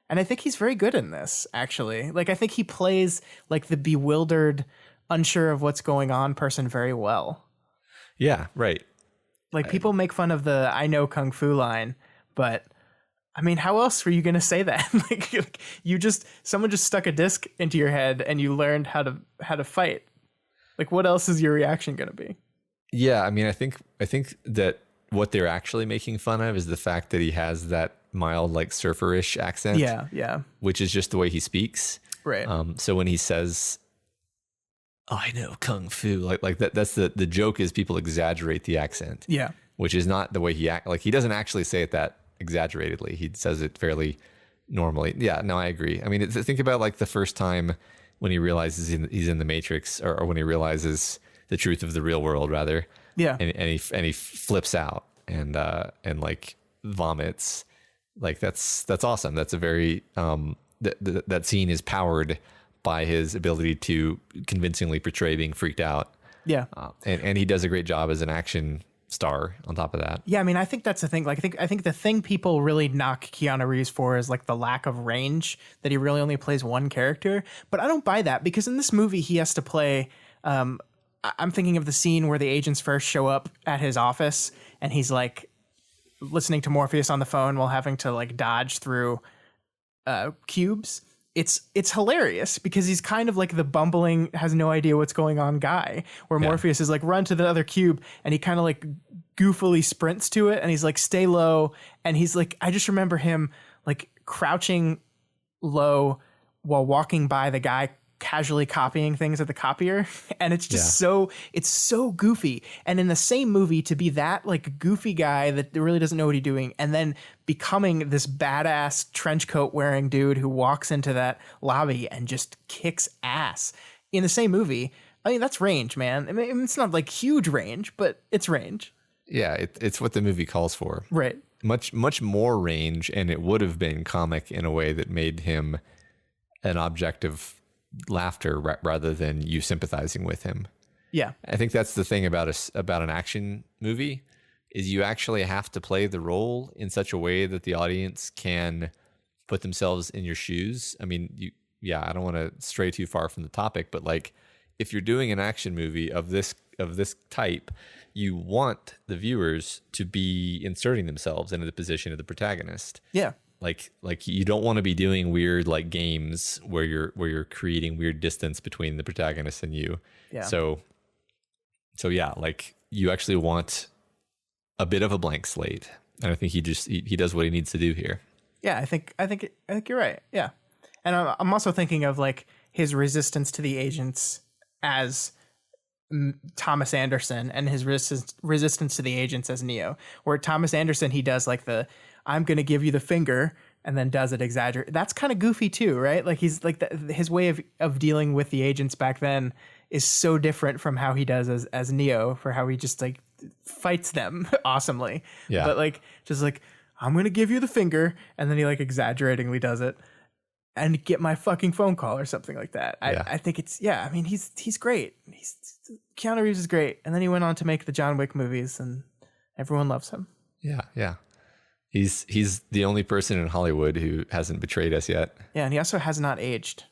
And I think he's very good in this, actually. Like, I think he plays like the bewildered, unsure of what's going on person very well. Yeah, right. Like, people make fun of the "I know Kung Fu" line, but I mean, how else were you going to say that? like someone just stuck a disc into your head and you learned how to fight. Like, what else is your reaction going to be? Yeah, I mean, I think that what they're actually making fun of is the fact that he has that mild, like, surfer-ish accent. Yeah. Which is just the way he speaks. Right. So when he says, "I know Kung Fu," like that's the joke is people exaggerate the accent. Yeah. Which is not the way he act. Like, he doesn't actually say it that exaggeratedly. He says it fairly normally. Yeah, no, I agree. I mean, think about like the first time when he realizes he's in the Matrix, or when he realizes the truth of the real world, rather. Yeah. And he flips out and like vomits. Like, that's awesome. That's a very that scene is powered by his ability to convincingly portray being freaked out. Yeah. And he does a great job as an action star on top of that. Yeah, I mean, I think that's the thing. Like, I think the thing people really knock Keanu Reeves for is like the lack of range, that he really only plays one character. But I don't buy that, because in this movie he has to play I'm thinking of the scene where the agents first show up at his office and he's like listening to Morpheus on the phone while having to like dodge through cubes. It's hilarious because he's kind of like the bumbling, has no idea what's going on guy, where Morpheus is like, run to the other cube, and he kind of like goofily sprints to it and he's like, stay low. And he's like, I just remember him like crouching low while walking by the guy casually copying things at the copier, and it's just it's so goofy. And in the same movie, to be that like goofy guy that really doesn't know what he's doing, and then becoming this badass trench coat wearing dude who walks into that lobby and just kicks ass in the same movie, I mean, that's range, man. I mean, it's not like huge range, but it's range. Yeah, it's what the movie calls for. Right. Much more range, and it would have been comic in a way that made him an object of laughter rather than you sympathizing with him. Yeah. I think that's the thing about an action movie, is you actually have to play the role in such a way that the audience can put themselves in your shoes. I mean, I don't want to stray too far from the topic, but like, if you're doing an action movie of this type, you want the viewers to be inserting themselves into the position of the protagonist. Yeah. Like you don't want to be doing weird like games where you're creating weird distance between the protagonist and you. Yeah. So yeah, like you actually want a bit of a blank slate, and I think he does what he needs to do here. Yeah, I think you're right. Yeah, and I'm also thinking of like his resistance to the agents as Thomas Anderson, and his resistance to the agents as Neo. Where Thomas Anderson, he does like the "I'm going to give you the finger," and then does it exaggerate. That's kind of goofy too, right? Like he's like his way of dealing with the agents back then is so different from how he does as Neo, for how he just like fights them awesomely. Yeah. But like just like, "I'm going to give you the finger," and then he like exaggeratingly does it, and get my fucking phone call or something like that. I think it's, I mean, he's great. Keanu Reeves is great. And then he went on to make the John Wick movies, and everyone loves him. Yeah. Yeah. He's the only person in Hollywood who hasn't betrayed us yet. Yeah. And he also has not aged.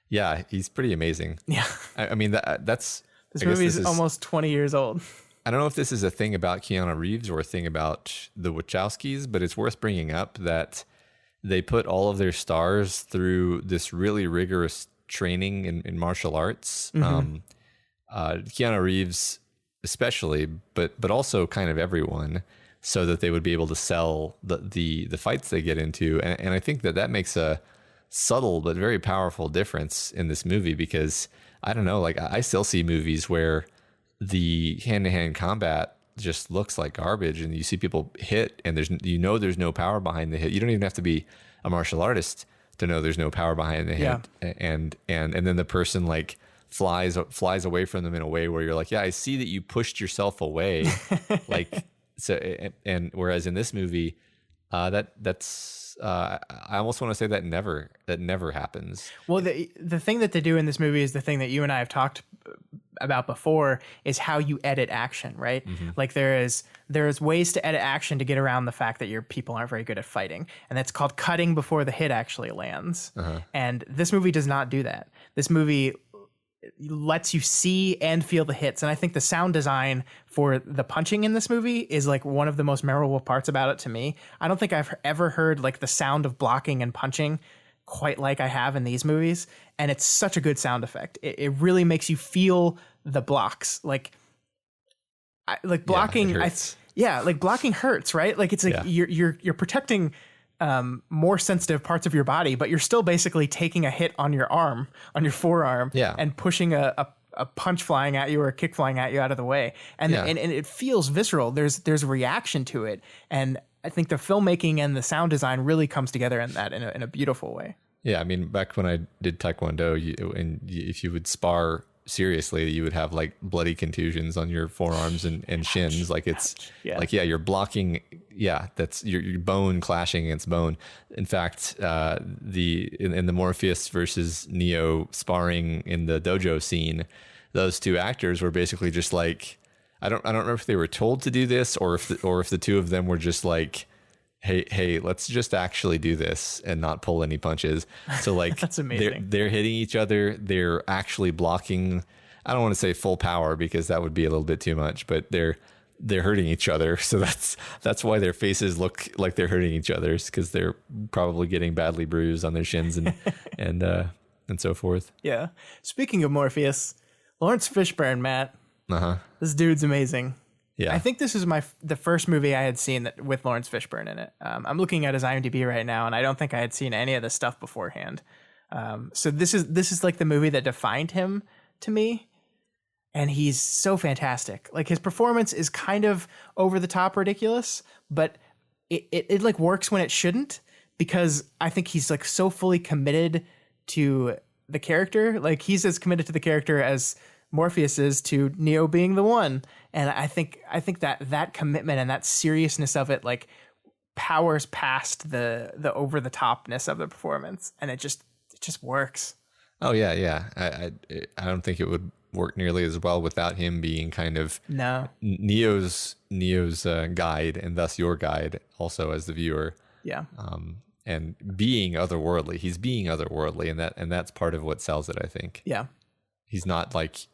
Yeah. He's pretty amazing. Yeah. I mean, this movie is almost 20 years old. I don't know if this is a thing about Keanu Reeves or a thing about the Wachowskis, but it's worth bringing up that they put all of their stars through this really rigorous training in martial arts. Mm-hmm. Keanu Reeves especially, but also kind of everyone, so that they would be able to sell the fights they get into. And I think that makes a subtle but very powerful difference in this movie, because I don't know, like I still see movies where the hand-to-hand combat just looks like garbage, and you see people hit and there's no power behind the hit. You don't even have to be a martial artist to know there's no power behind the hit. And then the person like flies away from them in a way where you're like, yeah, I see that you pushed yourself away. Like, so, and whereas in this movie, that's I almost want to say that never happens. Well, the thing that they do in this movie is the thing that you and I have talked about before, is how you edit action, right? Mm-hmm. Like there's ways to edit action to get around the fact that your people aren't very good at fighting, and that's called cutting before the hit actually lands. And this movie does not do that. This movie lets you see and feel the hits, and I think the sound design for the punching in this movie is like one of the most memorable parts about it to me. I don't think I've ever heard like the sound of blocking and punching quite like I have in these movies, and it's such a good sound effect. It really makes you feel the blocks, like blocking. Like blocking hurts, right? Like it's like you're protecting more sensitive parts of your body, but you're still basically taking a hit on your arm, on your forearm, and pushing a punch flying at you or a kick flying at you out of the way, and it feels visceral. There's a reaction to it, and I think the filmmaking and the sound design really comes together in that in a beautiful way. Yeah, I mean, back when I did Taekwondo, if you would spar seriously, you would have like bloody contusions on your forearms and shins. Like it's you're blocking. Yeah, that's your bone clashing against bone. In fact, in the Morpheus versus Neo sparring in the dojo scene, those two actors were basically just like, I don't know if they were told to do this or if the two of them were just like, hey, let's just actually do this and not pull any punches. So like that's amazing. They're hitting each other. They're actually blocking. I don't want to say full power because that would be a little bit too much, but they're hurting each other. So that's why their faces look like they're hurting each other's, because they're probably getting badly bruised on their shins and so forth. Yeah. Speaking of Morpheus, Lawrence Fishburne, Matt. This dude's amazing. Yeah, I think this is the first movie I had seen with Lawrence Fishburne in it. I'm looking at his IMDb right now, and I don't think I had seen any of this stuff beforehand. So this is like the movie that defined him to me, and he's so fantastic. Like his performance is kind of over the top ridiculous, but it like works when it shouldn't, because I think he's like so fully committed to the character. Like he's as committed to the character as Morpheus is to Neo being the one. And I think that commitment and that seriousness of it like powers past the over the topness of the performance, and it just works. Oh yeah. I don't think it would work nearly as well without him being kind of Neo's guide, and thus your guide also as the viewer. Yeah. And being otherworldly. He's being otherworldly, and that's part of what sells it, I think. Yeah. He's not like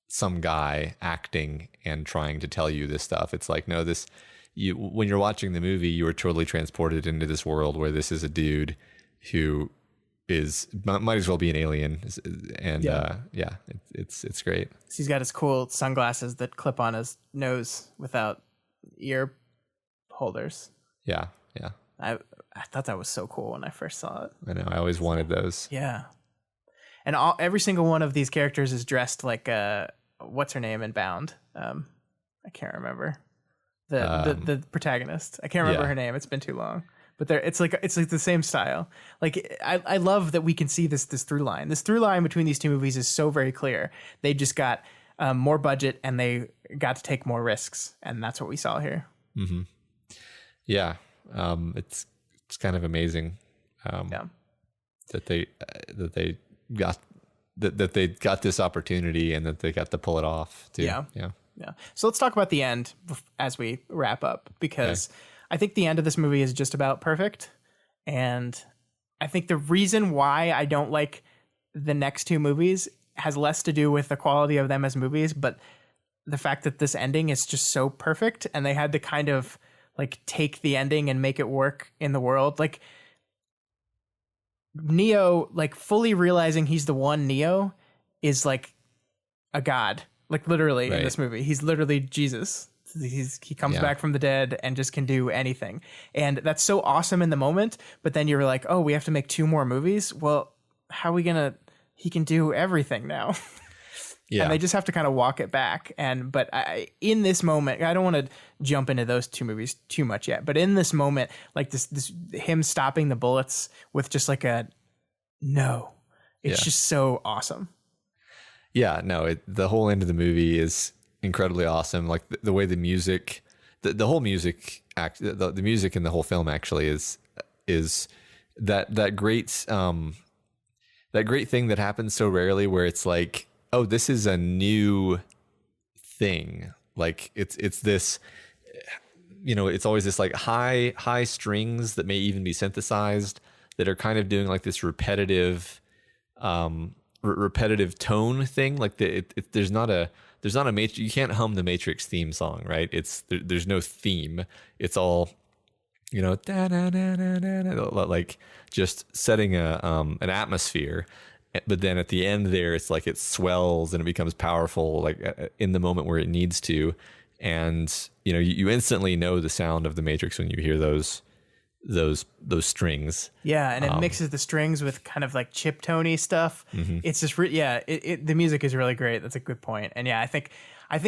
some guy acting and trying to tell you this stuff. It's like, no, when you're watching the movie, you are totally transported into this world where this is a dude who might as well be an alien. And it's great. He's got his cool sunglasses that clip on his nose without ear holders. Yeah. I thought that was so cool when I first saw it. I know. I always wanted those. Yeah. And every single one of these characters is dressed like what's her name in Bound? I can't remember the protagonist. I can't remember her name. It's been too long. But it's like the same style. Like I love that we can see this through line. This through line between these two movies is so very clear. They just got more budget and they got to take more risks, and that's what we saw here. Mm-hmm. Yeah, it's kind of amazing. That they got this opportunity and that they got to pull it off too. Yeah. So let's talk about the end as we wrap up, because I think the end of this movie is just about perfect. And I think the reason why I don't like the next two movies has less to do with the quality of them as movies, but the fact that this ending is just so perfect, and they had to kind of like take the ending and make it work in the world. Like Neo, like fully realizing he's the one Neo is like a god, like literally in this movie. He's literally Jesus He comes back from the dead and just can do anything. And that's so awesome in the moment. But then you're like, oh, we have to make 2 more movies. Well, how are we going to, he can do everything now. Yeah. And they just have to kind of walk it back. But in this moment, I don't want to jump into those 2 movies too much yet. But in this moment, like this him stopping the bullets with just like a no, it's just so awesome. Yeah, no, the whole end of the movie is incredibly awesome. Like the way the music, the whole music the music in the whole film actually is that great thing that happens so rarely, where it's like, oh, this is a new thing. Like it's this, it's always this like high strings that may even be synthesized that are kind of doing like this repetitive tone thing. Like there's not a Matrix. You can't hum the Matrix theme song, right? There's no theme. It's all, like just setting an atmosphere. But then at the end there, it's like it swells and it becomes powerful, like in the moment where it needs to. And you instantly know the sound of the Matrix when you hear those strings. Yeah, and it mixes the strings with kind of like chiptone stuff. Mm-hmm. It's just the music is really great. That's a good point. And yeah, I think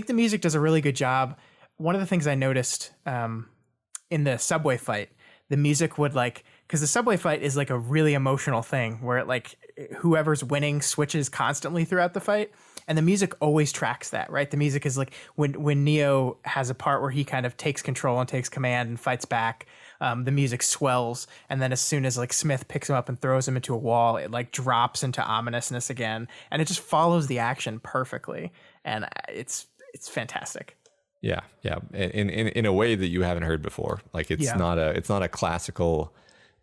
the music does a really good job. One of the things I noticed in the subway fight, the music would because the subway fight is like a really emotional thing where it like whoever's winning switches constantly throughout the fight. And the music always tracks that, right? The music is like when Neo has a part where he kind of takes control and takes command and fights back, the music swells. And then as soon as like Smith picks him up and throws him into a wall, it like drops into ominousness again. And it just follows the action perfectly. And it's fantastic. Yeah. Yeah. In a way that you haven't heard before. Like it's not a classical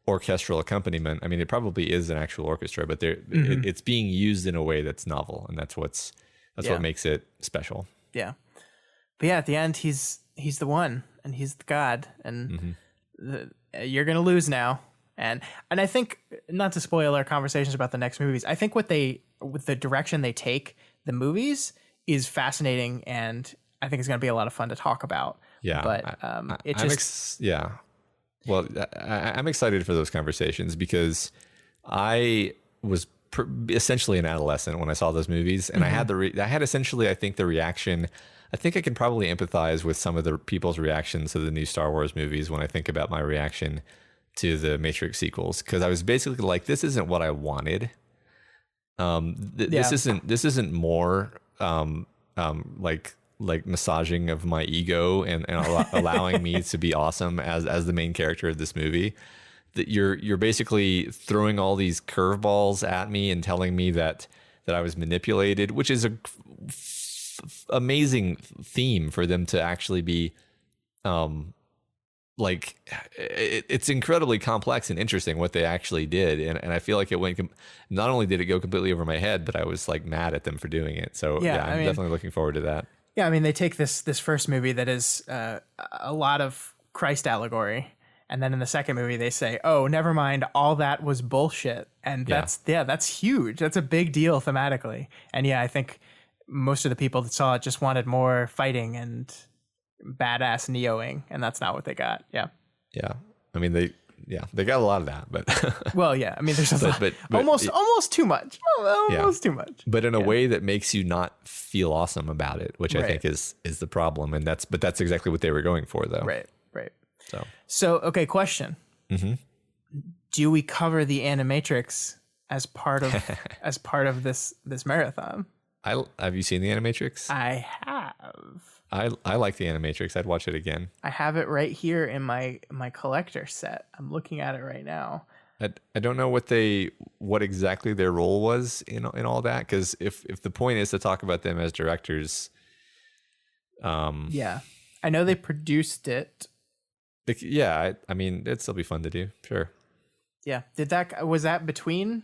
orchestral accompaniment. I mean, it probably is an actual orchestra, but it's being used in a way that's novel, and that's what makes it special. Yeah. But yeah, at the end, he's the one, and he's the god, and you're gonna lose now. And I think, not to spoil our conversations about the next movies, I think with the direction they take the movies is fascinating, and I think it's gonna be a lot of fun to talk about. Yeah. But Well, I'm excited for those conversations because I was essentially an adolescent when I saw those movies, and I had essentially, I think, the reaction. I think I can probably empathize with some of the people's reactions to the new Star Wars movies when I think about my reaction to the Matrix sequels, because I was basically like, this isn't what I wanted. This isn't more like massaging of my ego and allowing me to be awesome as the main character of this movie. That you're basically throwing all these curveballs at me and telling me that I was manipulated, which is a amazing theme for them to actually be it's incredibly complex and interesting what they actually did, and I feel like it went not only did it go completely over my head, but I was like mad at them for doing it. So I'm definitely looking forward to that. Yeah, I mean, they take this first movie that is a lot of Christ allegory, and then in the second movie they say, "Oh, never mind, all that was bullshit," and that's huge. That's a big deal thematically, and I think most of the people that saw it just wanted more fighting and badass Neoing, and that's not what they got. Yeah. I mean, they got a lot of that, but well, yeah. I mean, there's a lot, but almost too much, too much. But in a way that makes you not feel awesome about it, which I think is the problem, and that's exactly what they were going for, though. Right. So okay, question: do we cover the Animatrix as part of this marathon? Have you seen the Animatrix? I have. I like the Animatrix. I'd watch it again. I have it right here in my collector set. I'm looking at it right now. I don't know what exactly their role was in all that, because if the point is to talk about them as directors, I know they produced it. I mean, it'd still be fun to do, sure. Yeah, was that between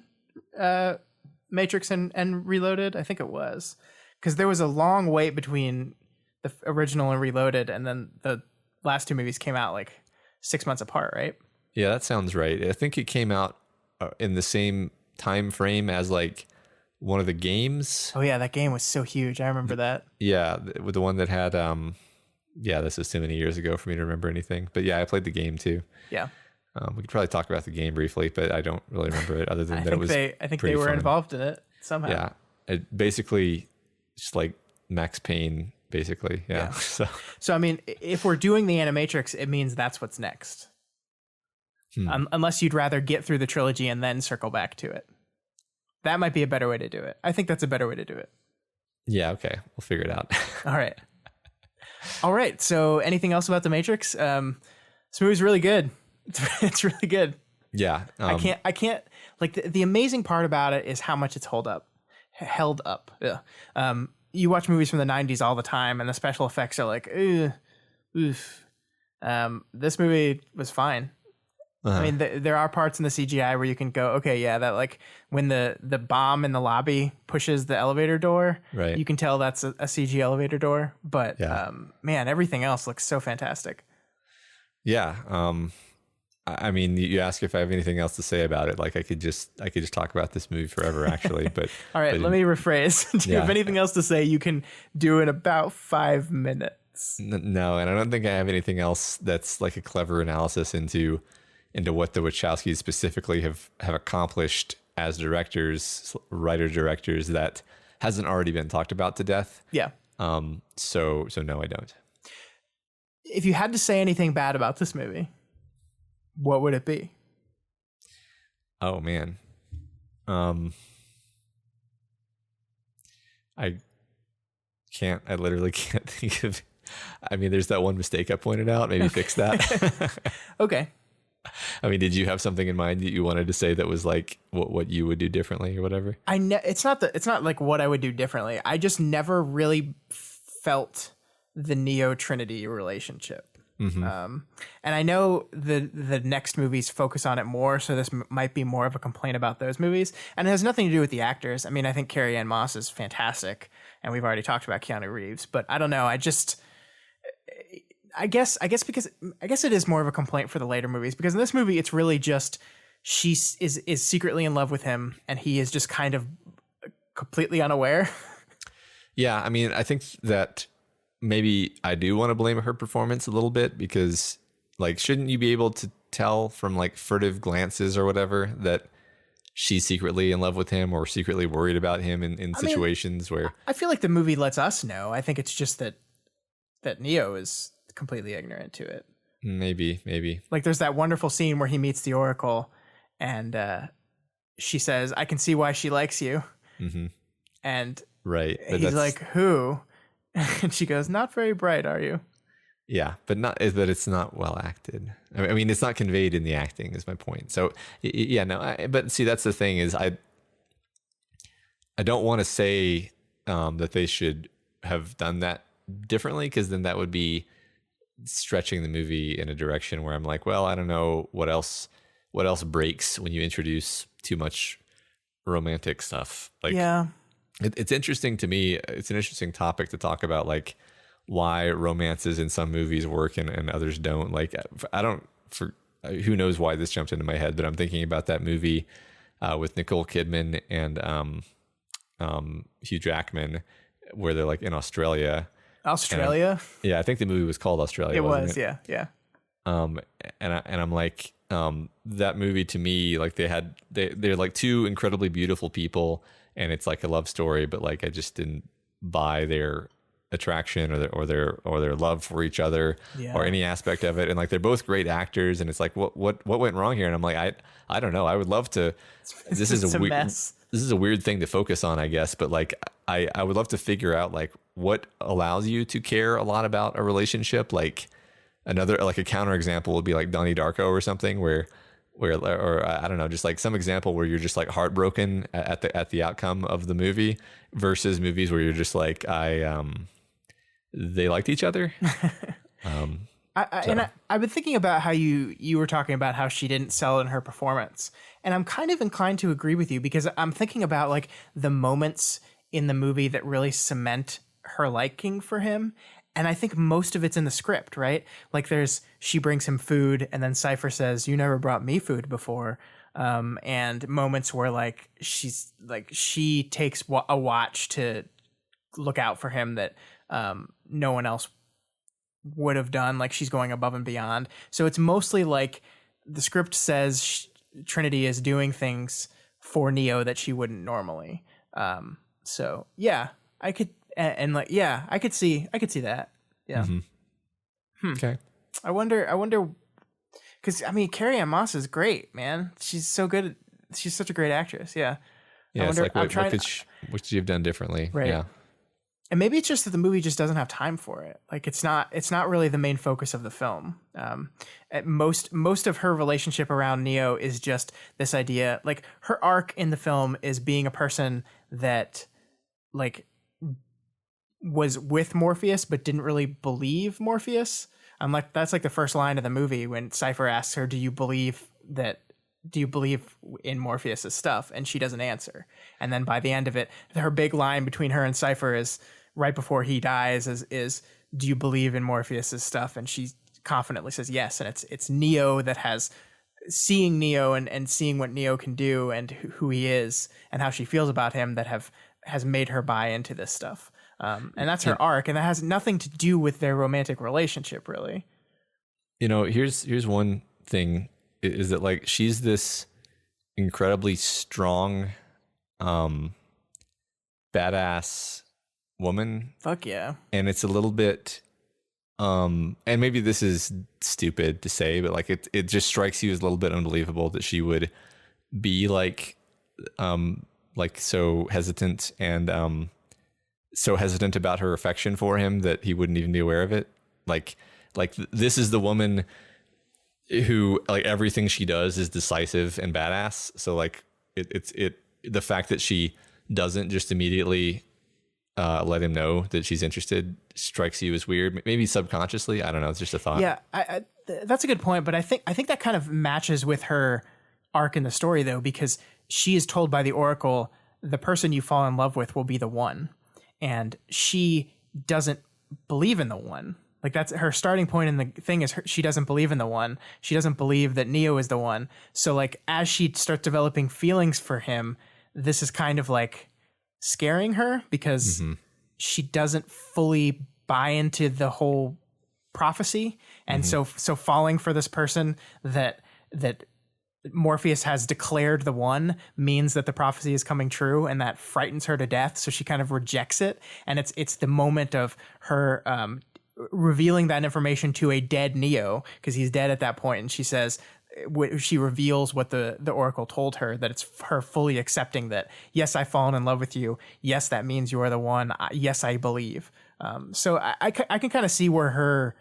Matrix and Reloaded? I think it was, because there was a long wait between the original and Reloaded, and then the last 2 movies came out like 6 months apart, right? Yeah, that sounds right. I think it came out in the same time frame as like one of the games. Oh yeah, that game was so huge. I remember that. Yeah, with the one that had yeah, this is too many years ago for me to remember anything. But yeah, I played the game too. Yeah. We could probably talk about the game briefly, but I don't really remember it other than that it was. I think they were involved in it somehow. Yeah, it basically just like Max Payne, basically. Yeah. So I mean, if we're doing the Animatrix, it means that's what's next. Unless you'd rather get through the trilogy and then circle back to it. That might be a better way to do it. I think that's a better way to do it. Yeah. Okay, we'll figure it out. All right. So anything else about The Matrix? This movie's really good. It's really good. Yeah. I can't like the amazing part about it is how much it's held up. Yeah. You watch movies from the 90s all the time and the special effects are like, oof. This movie was fine. I mean, there are parts in the CGI where you can go, okay, yeah, that like when the bomb in the lobby pushes the elevator door, right. You can tell that's a CG elevator door. But man, everything else looks so fantastic. Yeah. I mean, you ask if I have anything else to say about it. Like I could just talk about this movie forever, actually. But all right, let me rephrase. Do you have anything else to say? You can do in about 5 minutes. No, and I don't think I have anything else that's like a clever analysis into what the Wachowskis specifically have accomplished as writer-directors that hasn't already been talked about to death. Yeah. So no, I don't. If you had to say anything bad about this movie, what would it be? Oh man. I literally can't think of. I mean, there's that one mistake I pointed out. Maybe fix that. Okay. I mean, did you have something in mind that you wanted to say that was like what you would do differently or whatever? It's not like what I would do differently. I just never really felt the Neo Trinity relationship. Mm-hmm. And I know the next movies focus on it more, so this might be more of a complaint about those movies. And it has nothing to do with the actors. I mean, I think Carrie-Anne Moss is fantastic, and we've already talked about Keanu Reeves. But I don't know. I guess it is more of a complaint for the later movies, because in this movie it's really just she is secretly in love with him, and he is just kind of completely unaware. Yeah, I mean, I think that maybe I do want to blame her performance a little bit, because like, shouldn't you be able to tell from like furtive glances or whatever that she's secretly in love with him or secretly worried about him in situations where I feel like the movie lets us know. I think it's just that Neo is completely ignorant to it. Maybe. Like there's that wonderful scene where he meets the Oracle and she says, "I can see why she likes you." Mm-hmm. And right. But he's like, "Who?" And she goes, "Not very bright, are you?" Yeah, but it's not well acted. I mean, it's not conveyed in the acting is my point. So yeah, no, but see, that's the thing is I don't want to say that they should have done that differently, because then that would be stretching the movie in a direction where I'm like, well, I don't know what else breaks when you introduce too much romantic stuff. Like, yeah, it's interesting to me. It's an interesting topic to talk about, like why romances in some movies work and others don't. Like, who knows why this jumped into my head, but I'm thinking about that movie with Nicole Kidman and Hugh Jackman, where they're like in Australia. Yeah, I think the movie was called Australia. Yeah. And I'm like, that movie to me, like they're like two incredibly beautiful people, and it's like a love story, but like I just didn't buy their attraction or their love for each other or any aspect of it. And like they're both great actors, and it's like what went wrong here? And I'm like, I don't know. I would love to. This is a weird mess. This is a weird thing to focus on, I guess, but like I would love to figure out like what allows you to care a lot about a relationship. Like another, like a counterexample would be like Donnie Darko or something where I don't know, just like some example where you're just like heartbroken at the outcome of the movie versus movies where you're just like, they liked each other. I've been thinking about how you were talking about how she didn't sell in her performance. And I'm kind of inclined to agree with you, because I'm thinking about like the moments in the movie that really cement her liking for him. And I think most of it's in the script, right? Like she brings him food, and then Cypher says, "You never brought me food before." And moments where like she takes a watch to look out for him that no one else would have done. Like she's going above and beyond. So it's mostly like the script says Trinity is doing things for Neo that she wouldn't normally. So yeah, I could and like yeah, I could see that. Yeah. Okay. I wonder because I mean Carrie Ann Moss is great, man. She's so good. She's such a great actress. Yeah. Yeah, it's like what could she have done differently? Right. Yeah. And maybe it's just that the movie just doesn't have time for it. Like it's not really the main focus of the film. At most of her relationship around Neo is just this idea. Like her arc in the film is being a person that like was with Morpheus but didn't really believe Morpheus. Like that's like the first line of the movie when Cypher asks her, "Do you believe in Morpheus's stuff?" And she doesn't answer. And then by the end of it, her big line between her and Cypher is right before he dies is "Do you believe in Morpheus's stuff?" And she confidently says yes. And it's Neo that has seeing Neo and seeing what Neo can do and who he is and how she feels about him that has made her buy into this stuff. And that's her arc. And that has nothing to do with their romantic relationship, really. You know, here's one thing is that like she's this incredibly strong, badass woman. Fuck yeah. And it's a little bit, and maybe this is stupid to say, but like it just strikes you as a little bit unbelievable that she would be like so hesitant and so hesitant about her affection for him that he wouldn't even be aware of it. Like this is the woman who like everything she does is decisive and badass. So like it's the fact that she doesn't just immediately let him know that she's interested strikes you as weird, maybe subconsciously. I don't know. It's just a thought. Yeah, that's a good point. But I think that kind of matches with her arc in the story though, because she is told by the Oracle, the person you fall in love with will be the one. And she doesn't believe in the one. Like that's her starting point in the thing is she doesn't believe in the one. She doesn't believe that Neo is the one. So like as she starts developing feelings for him, this is kind of like scaring her because she doesn't fully buy into the whole prophecy. And so falling for this person that Morpheus has declared the one means that the prophecy is coming true, and that frightens her to death. So she kind of rejects it. And it's the moment of her revealing that information to a dead Neo, because he's dead at that point. And she says, she reveals what the Oracle told her, that it's her fully accepting that, yes, I've fallen in love with you. Yes, that means you are the one. Yes, I believe. So I can kind of see where her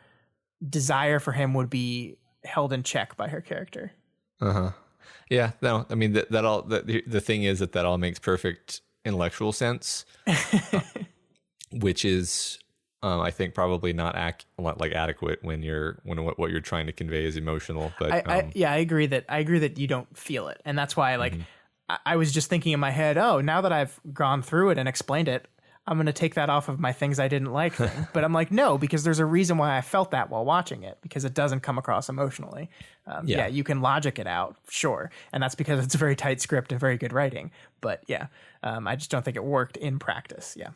desire for him would be held in check by her character. Yeah, no, I mean the thing is that all makes perfect intellectual sense, which is I think probably not adequate when what you're trying to convey is emotional. But I agree that you don't feel it, and that's why I was just thinking in my head, oh, now that I've gone through it and explained it, I'm going to take that off of my things I didn't like thing. But I'm like, no, because there's a reason why I felt that while watching it, because it doesn't come across emotionally. Yeah, you can logic it out, sure. And that's because it's a very tight script and very good writing. But yeah, I just don't think it worked in practice. Yeah.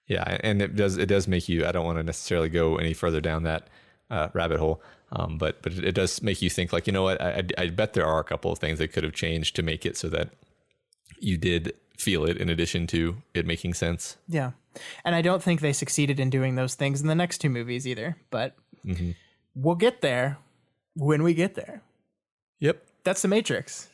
Yeah. And it does make you, I don't want to necessarily go any further down that rabbit hole. But it does make you think like, you know what, I bet there are a couple of things that could have changed to make it so that you did feel it in addition to it making sense. Yeah. And I don't think they succeeded in doing those things in the next two movies either, but we'll get there when we get there. Yep. That's The Matrix.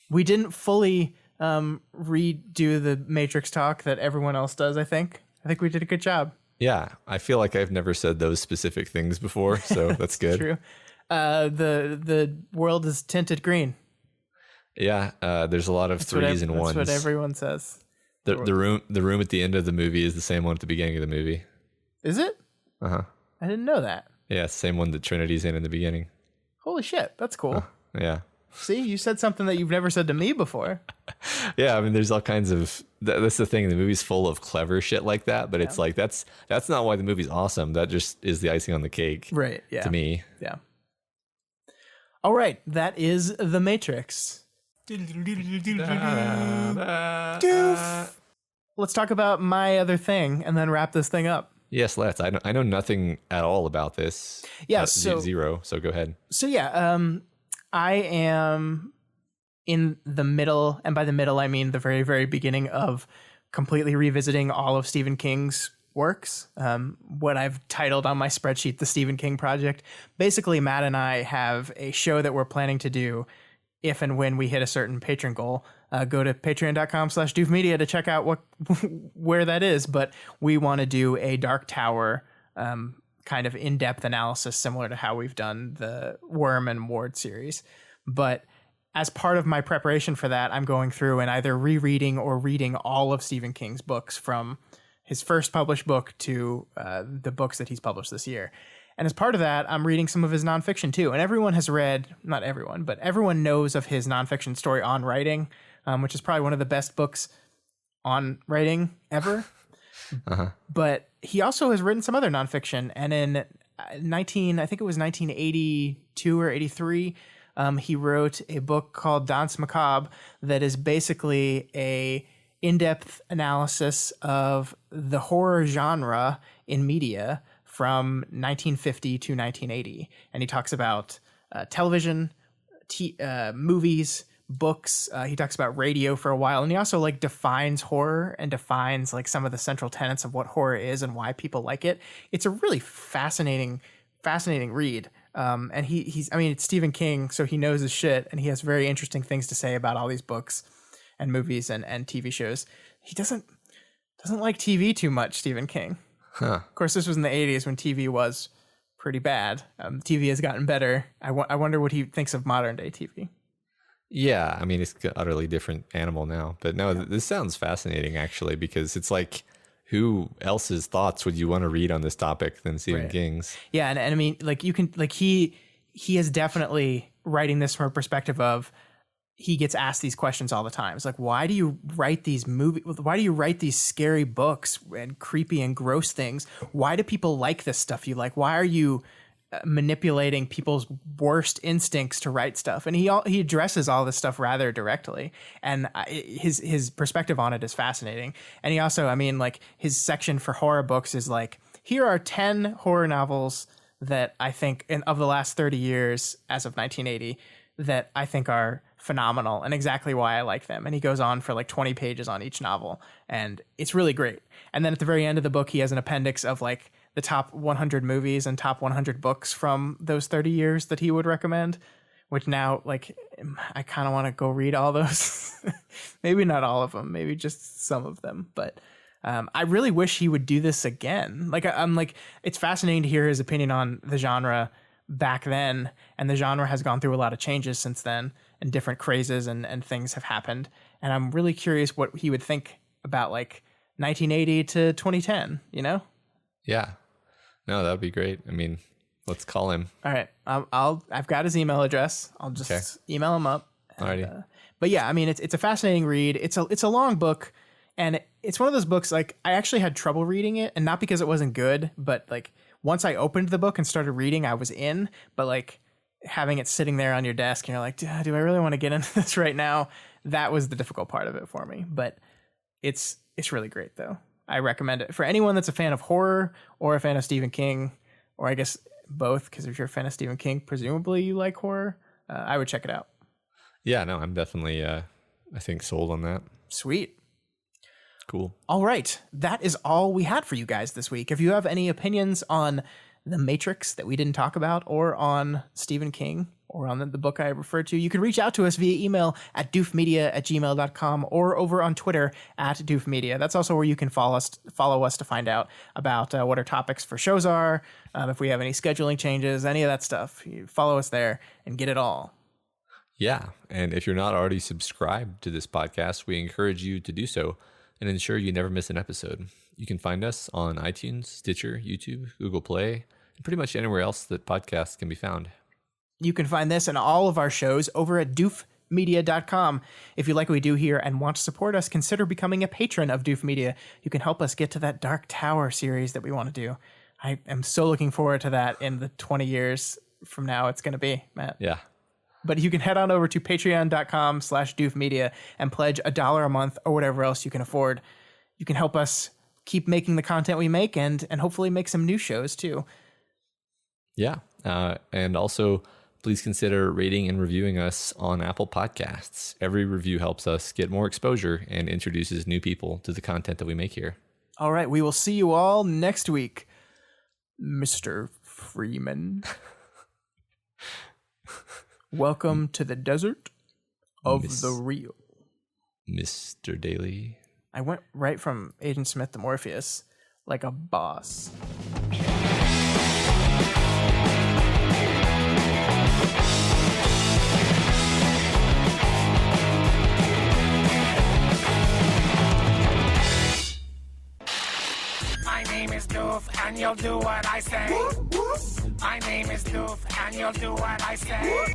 We didn't fully redo the Matrix talk that everyone else does, I think. I think we did a good job. Yeah. I feel like I've never said those specific things before, so that's good. True. The world is tinted green. Yeah, there's a lot of threes and ones. That's what everyone says. The room at the end of the movie is the same one at the beginning of the movie. Is it? I didn't know that. Yeah, it's the same one that Trinity's in the beginning. Holy shit, that's cool. Yeah. See, you said something that you've never said to me before. Yeah, I mean, there's all kinds of. That's the thing. The movie's full of clever shit like that, but it's like that's not why the movie's awesome. That just is the icing on the cake, right? Yeah. To me. Yeah. All right, that is The Matrix. Doof. Let's talk about my other thing and then wrap this thing up. Yes, let's. I know nothing at all about this. Yeah, so zero. So go ahead. So yeah, I am in the middle, and by the middle I mean the very, very beginning of completely revisiting all of Stephen King's works. What I've titled on my spreadsheet, the Stephen King Project. Basically, Matt and I have a show that we're planning to do if and when we hit a certain patron goal. Go to patreon.com/doofmedia to check out where that is. But we want to do a Dark Tower kind of in-depth analysis, similar to how we've done the Worm and Ward series. But as part of my preparation for that, I'm going through and either rereading or reading all of Stephen King's books, from his first published book to the books that he's published this year. And as part of that, I'm reading some of his nonfiction too. And everyone has read, not everyone, but everyone knows of his nonfiction story On Writing, which is probably one of the best books on writing ever. But he also has written some other nonfiction. And in I think it was 1982 or 83, he wrote a book called Danse, Macabre that is basically a in-depth analysis of the horror genre in media from 1950 to 1980. And he talks about television, movies, books. He talks about radio for a while. And he also like defines horror and defines like some of the central tenets of what horror is and why people like it. It's a really fascinating read. And it's Stephen King, so he knows his shit, and he has very interesting things to say about all these books and movies and TV shows. He doesn't like TV too much, Stephen King. Of course, this was in the 80s when TV was pretty bad. TV has gotten better. I wonder what he thinks of modern day TV. Yeah, I mean, it's an utterly different animal now. But no, this sounds fascinating, actually, because it's like, who else's thoughts would you want to read on this topic than Stephen King's? Yeah, and I mean, like, you can, like, he is definitely writing this from a perspective of, he gets asked these questions all the time. It's like, why do you write these movies? Why do you write these scary books and creepy and gross things? Why do people like this stuff you like? Why are you manipulating people's worst instincts to write stuff? And he addresses all this stuff rather directly, and his perspective on it is fascinating. And he also, I mean, like, his section for horror books is like, here are 10 horror novels that I think of the last 30 years as of 1980 that I think are phenomenal and exactly why I like them. And he goes on for like 20 pages on each novel, and it's really great. And then at the very end of the book, he has an appendix of like the top 100 movies and top 100 books from those 30 years that he would recommend, which now, like, I kind of want to go read all those. Maybe not all of them, maybe just some of them. But I really wish he would do this again. Like, I'm like, it's fascinating to hear his opinion on the genre back then, and the genre has gone through a lot of changes since then, and different crazes and things have happened. And I'm really curious what he would think about like 1980 to 2010, you know? Yeah. No, that would be great. I mean, let's call him. All right. I've got his email address. I'll just email him up. Alrighty. But yeah, I mean, it's a fascinating read. It's a long book, and it's one of those books, like, I actually had trouble reading it, and not because it wasn't good, but like, once I opened the book and started reading, I was in. But like, having it sitting there on your desk and you're like, do I really want to get into this right now? That was the difficult part of it for me. But it's really great, though. I recommend it for anyone that's a fan of horror or a fan of Stephen King, or I guess both, because if you're a fan of Stephen King, presumably you like horror. I would check it out. Yeah, no, I'm definitely, I think, sold on that. Sweet. Cool. All right. That is all we had for you guys this week. If you have any opinions on The Matrix that we didn't talk about, or on Stephen King, or on the book I referred to, you can reach out to us via email at doofmedia@gmail.com, or over on Twitter at doofmedia. That's also where you can follow us to find out about what our topics for shows are, if we have any scheduling changes, any of that stuff. You follow us there and get it all. Yeah. And if you're not already subscribed to this podcast, we encourage you to do so and ensure you never miss an episode. You can find us on iTunes, Stitcher, YouTube, Google Play, and pretty much anywhere else that podcasts can be found. You can find this and all of our shows over at doofmedia.com. If you like what we do here and want to support us, consider becoming a patron of Doof Media. You can help us get to that Dark Tower series that we want to do. I am so looking forward to that in the 20 years from now it's going to be, Matt. Yeah. But you can head on over to patreon.com/doofmedia and pledge $1 a month or whatever else you can afford. You can help us keep making the content we make and hopefully make some new shows too. Yeah. And also, please consider rating and reviewing us on Apple Podcasts. Every review helps us get more exposure and introduces new people to the content that we make here. All right. We will see you all next week, Mr. Freeman. Welcome to the desert of the real. Mr. Daly. I went right from Agent Smith to Morpheus like a boss. My name is Doof, and you'll do what I say. My name is Doof, and you'll do what I say.